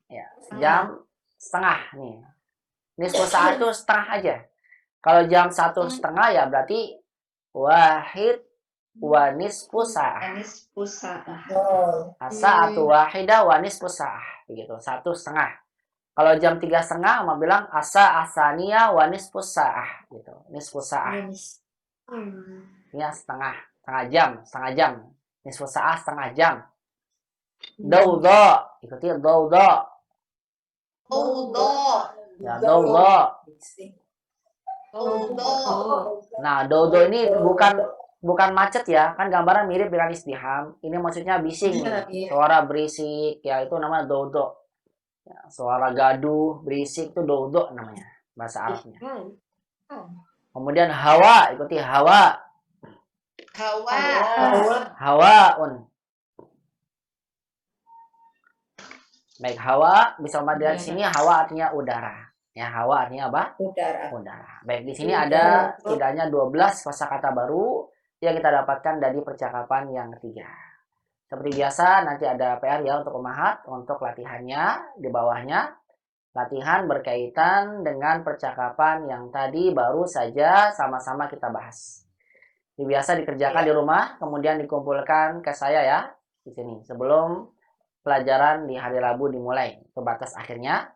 Ya, jam setengah nih. Nisfu sa'ah itu setengah aja. Kalau jam 1:30 ya berarti wahid wa nisfu sa'ah. As-sa'atu wahidah wa nisfu sa'ah. Begitu, 1:30. Kalau jam 3:30 mau bilang asa asania wa nisfu sa'ah gitu. Nisfu sa'ah. Ya, setengah jam. Nisfu sa'ah setengah jam. Dawda, ikuti dawda. Ya, dawda. Nah, dawda ini bukan macet ya, kan gambaran mirip dengan istiham. Ini maksudnya bising, suara berisik, ya itu namanya dawda. Ya, suara gaduh, berisik itu dawda namanya bahasa Arabnya. Kemudian hawa, ikuti hawa. Hawaun. Baik, hawa bisa dari sini hawa artinya udara. Ya, hawa artinya apa? Udara. Baik, di sini ada setidaknya 12 kosakata baru yang kita dapatkan dari percakapan yang ketiga. Seperti biasa, nanti ada PR ya untuk Ummahat, untuk latihannya di bawahnya. Latihan berkaitan dengan percakapan yang tadi baru saja sama-sama kita bahas. Ini biasa dikerjakan di rumah, kemudian dikumpulkan ke saya ya, di sini. Sebelum pelajaran di hari Rabu dimulai, ke batas akhirnya.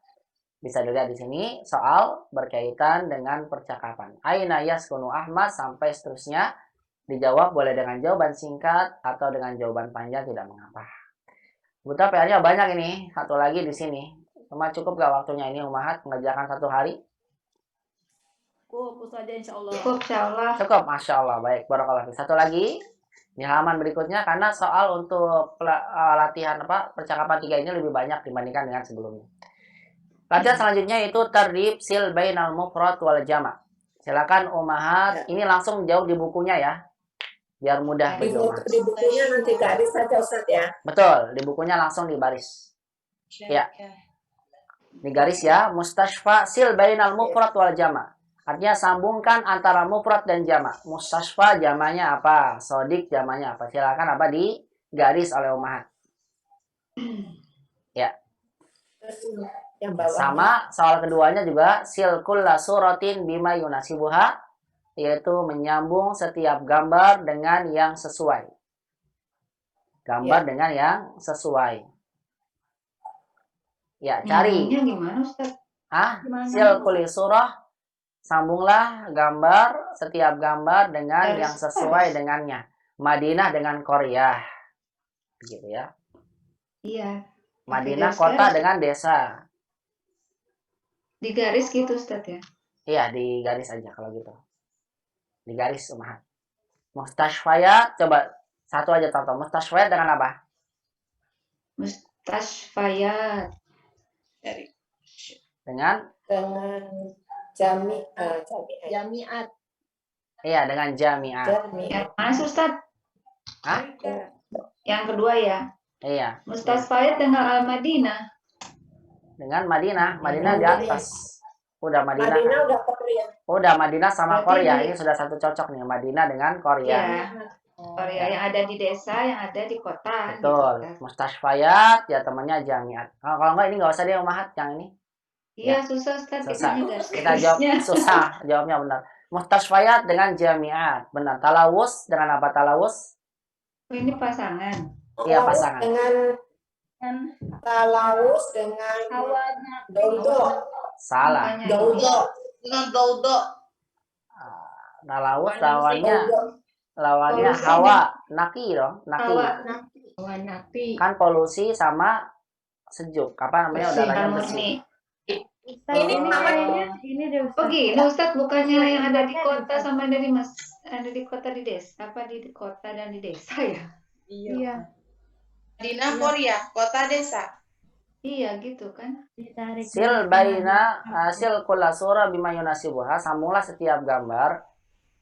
Bisa dilihat di sini, soal berkaitan dengan percakapan. Aina yaskunu Ahmad, sampai seterusnya. Dijawab boleh dengan jawaban singkat atau dengan jawaban panjang, tidak mengapa. Betul, PR-nya banyak ini. Satu lagi di sini. Cuma cukup gak waktunya ini Ummahat mengerjakan 1 hari? Cukup saja insya Allah. Cukup, insya Allah. Cukup, Masya Allah. Baik, barakallah. Satu lagi di halaman berikutnya, karena soal untuk latihan percakapan 3 ini lebih banyak dibandingkan dengan sebelumnya. Latihan selanjutnya itu tardib sil bainal mufrad wal jama'. Silakan Ummahat, ini langsung jauh di bukunya ya, biar mudah bagi Ummahat. Di bukunya nanti garis saja Ustaz ya. Betul, di bukunya langsung di baris. Ya. Di garis ya, mustashfa sil bainal mufrad wal jama'. Artinya sambungkan antara mufrad dan jama'. Mustashfa jamanya apa? Sodik jamanya apa? Silakan apa di garis oleh Ummahat. Ya. Yang bawahnya. Sama soal keduanya juga sil kulla suratin bima yunasibuha, yaitu menyambung setiap gambar dengan yang sesuai. Gambar dengan yang sesuai. Ya, cari. Nyambungnya gimana Ustaz? Sil kulli surah, sambunglah gambar, setiap gambar dengan Garis yang sesuai dengannya. Madinah dengan Korea. Begitu ya. Iya. Madinah garis-garis. kota dengan desa. Di garis gitu Ustaz ya? Iya, di garis aja kalau gitu. Di garis Ummahat. Mustashfayat, coba satu aja contoh. Mustashfayat dengan apa? Mustashfayat. Dengan jami'at. Iya, dengan jami'at. Yang mana Ustaz? Hah? Yang kedua ya. Iya. Mustashfayat dengan Al-Madinah. Dengan Madinah, Madinah di atas. Udah Madinah. Madinah udah Korea. Udah Madinah sama Berarti Korea. di- Ini sudah satu cocok nih, Madinah dengan Korea. Ya. Korea yang ada di desa, yang ada di kota. Betul. Gitu. Mustashfayat ya temannya jami'at. Kalau enggak ini nggak usah deh Ummahat yang ini. Iya susah Ustaz. Susah. Kita Kita jawab susah, jawabnya benar. Mustashfayat dengan jami'at. Benar. Talawus dengan apa talawus? Ini pasangan. Iya, pasangan. Dengan talawus dengan dodo. Salah. Dodo. Dengan daudo. Talawus lawannya hawa, naki dong, naki. Hawa naki. Kan polusi sama sejuk. Apa namanya udaranya bersih. Ini namanya ini deh Ustaz. Oh gini Ustaz, bukannya yang ada di kota sama ada di kota di desa, apa di kota dan di desa ya? Iya. Madinah Korea, kota desa. Iya gitu kan? Ditarik. Sil baina sil kulla surah bima yunasibuha, sambunglah setiap gambar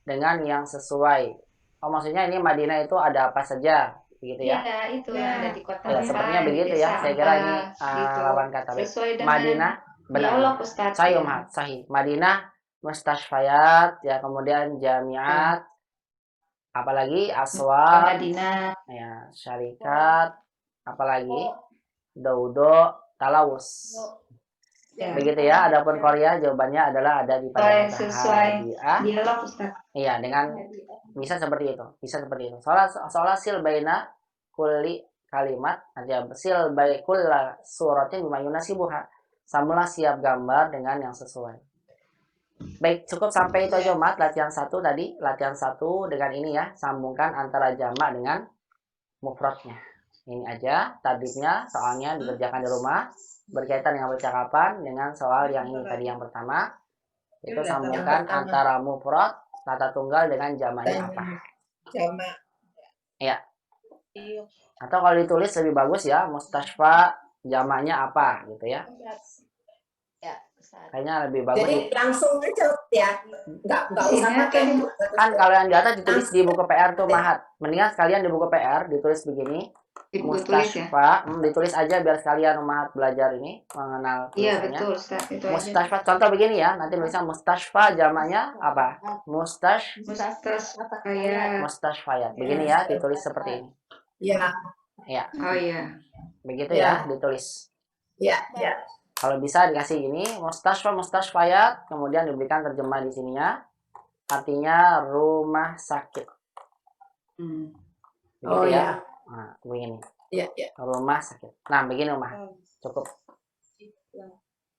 dengan yang sesuai. Oh, maksudnya ini Madinah itu ada apa saja, begitu ya? Iya, itu yang ada di kota. Ya, sepertinya di begitu desa ya. Saya kira apa, ini gitu. lawan kata. Sesuai dengan Madinah, benar. dialog Ustaz. Sahih, ya. Ummahat, sahih. Madinah, mustashfayat, ya kemudian jami'at, apalagi aswad, Madinah. ya syarikat, apalagi daudo, talawus. Ya. Begitu ya. Adapun Korea jawabannya adalah ada di pada Sesuai dialog Ustaz. Iya, dengan bisa seperti itu, bisa seperti itu. Soalnya sil baina kulli kalimat, artinya sil baina kulla suratin bima yunasibuha. Sambunglah siap gambar dengan yang sesuai. Baik, cukup sampai itu aja Mat, latihan 1 tadi, latihan 1 dengan ini ya, sambungkan antara jamak dengan mufradnya. Ini aja tadibnya, soalnya dikerjakan di rumah, berkaitan dengan percakapan dengan soal yang ini tadi yang pertama, itu sambungkan antara mufrad kata tunggal dengan jamaknya apa. Jamak. Ya. Atau kalau ditulis lebih bagus ya, mustashfa jamaknya apa gitu ya. Ya, Kayaknya lebih bagus. Jadi langsung aja ya. Enggak usah pakai. Kan kalau yang di atas ditulis di buku PR tuh Mahat. Mendingan sekalian di buku PR ditulis begini. Mustashfa, ditulis aja biar sekalian Mahat belajar ini mengenal Iya tulisannya. betul Ustaz, itu aja. Mustashfa, contoh begini ya, nanti tulisnya mustashfa jamaknya apa? Mustashfayat. Begini ya, ditulis seperti ini. Iya. Ya. Oh iya. Begitu ya, ditulis. Iya, ya. Kalau bisa dikasih ini, mustashfayat, kemudian diberikan terjemah di sininya. Artinya rumah sakit. Begitu Oh ya. ya. Nah, begini. Iya, iya. Rumah sakit. Nah, begini Umar. Cukup.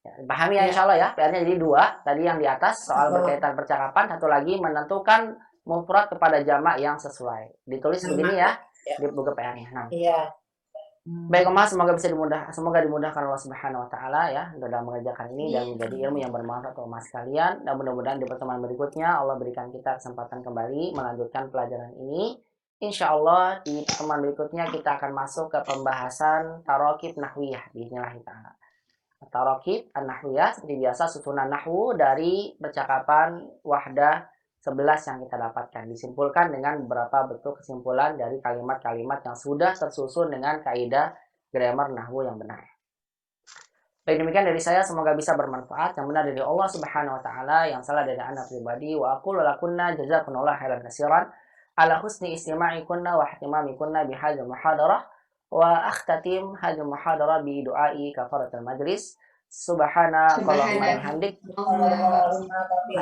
Ya, pahami ya insya Allah ya. PR-nya jadi 2. Tadi yang di atas soal berkaitan percakapan. Satu lagi menentukan mufrad kepada jamak yang sesuai. Ditulis begini ya di buku PR-nya. Nah. Iya. Baik Mas, semoga dimudahkan Allah Subhanahu wa taala ya dalam mengerjakan ini dan menjadi ilmu yang bermanfaat untuk Mas sekalian. Dan mudah-mudahan di pertemuan berikutnya Allah berikan kita kesempatan kembali melanjutkan pelajaran ini. Insya Allah di pertemuan berikutnya kita akan masuk ke pembahasan tarakib nahwiyah bismillah taala. Tarakib an-nahwiyah seperti biasa susunan nahwu dari percakapan wahdah 11 yang kita dapatkan disimpulkan dengan beberapa bentuk kesimpulan dari kalimat-kalimat yang sudah tersusun dengan kaidah grammar nahwu yang benar. Baik, demikian dari saya, semoga bisa bermanfaat. Yang benar dari Allah Subhanahu wa taala, yang salah dari anak pribadi. Wa aqulu lakunna jazakumullahu khairan katsiran ala husni istima'ikunna wa ihtimamikunna bihadzal muhadarah wa akhtatim hadzal muhadarah bi du'ai kafaratul majlis. Subhanakallahumma wa bihamdik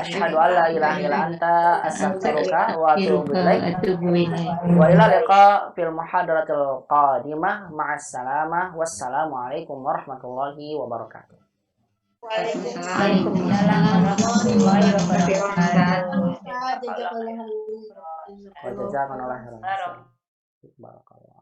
asyhadu an la ilaha illa anta astaghfiruka wa atubu ilaik. Wa ila liqa fil muhadaratil qadimah ma'as salamah. Wassalamu alaikum warahmatullahi wabarakatuh. Waalaikumsalam warahmatullahi wabarakatuh. Wa jazakallahu khairan. Barakallahu.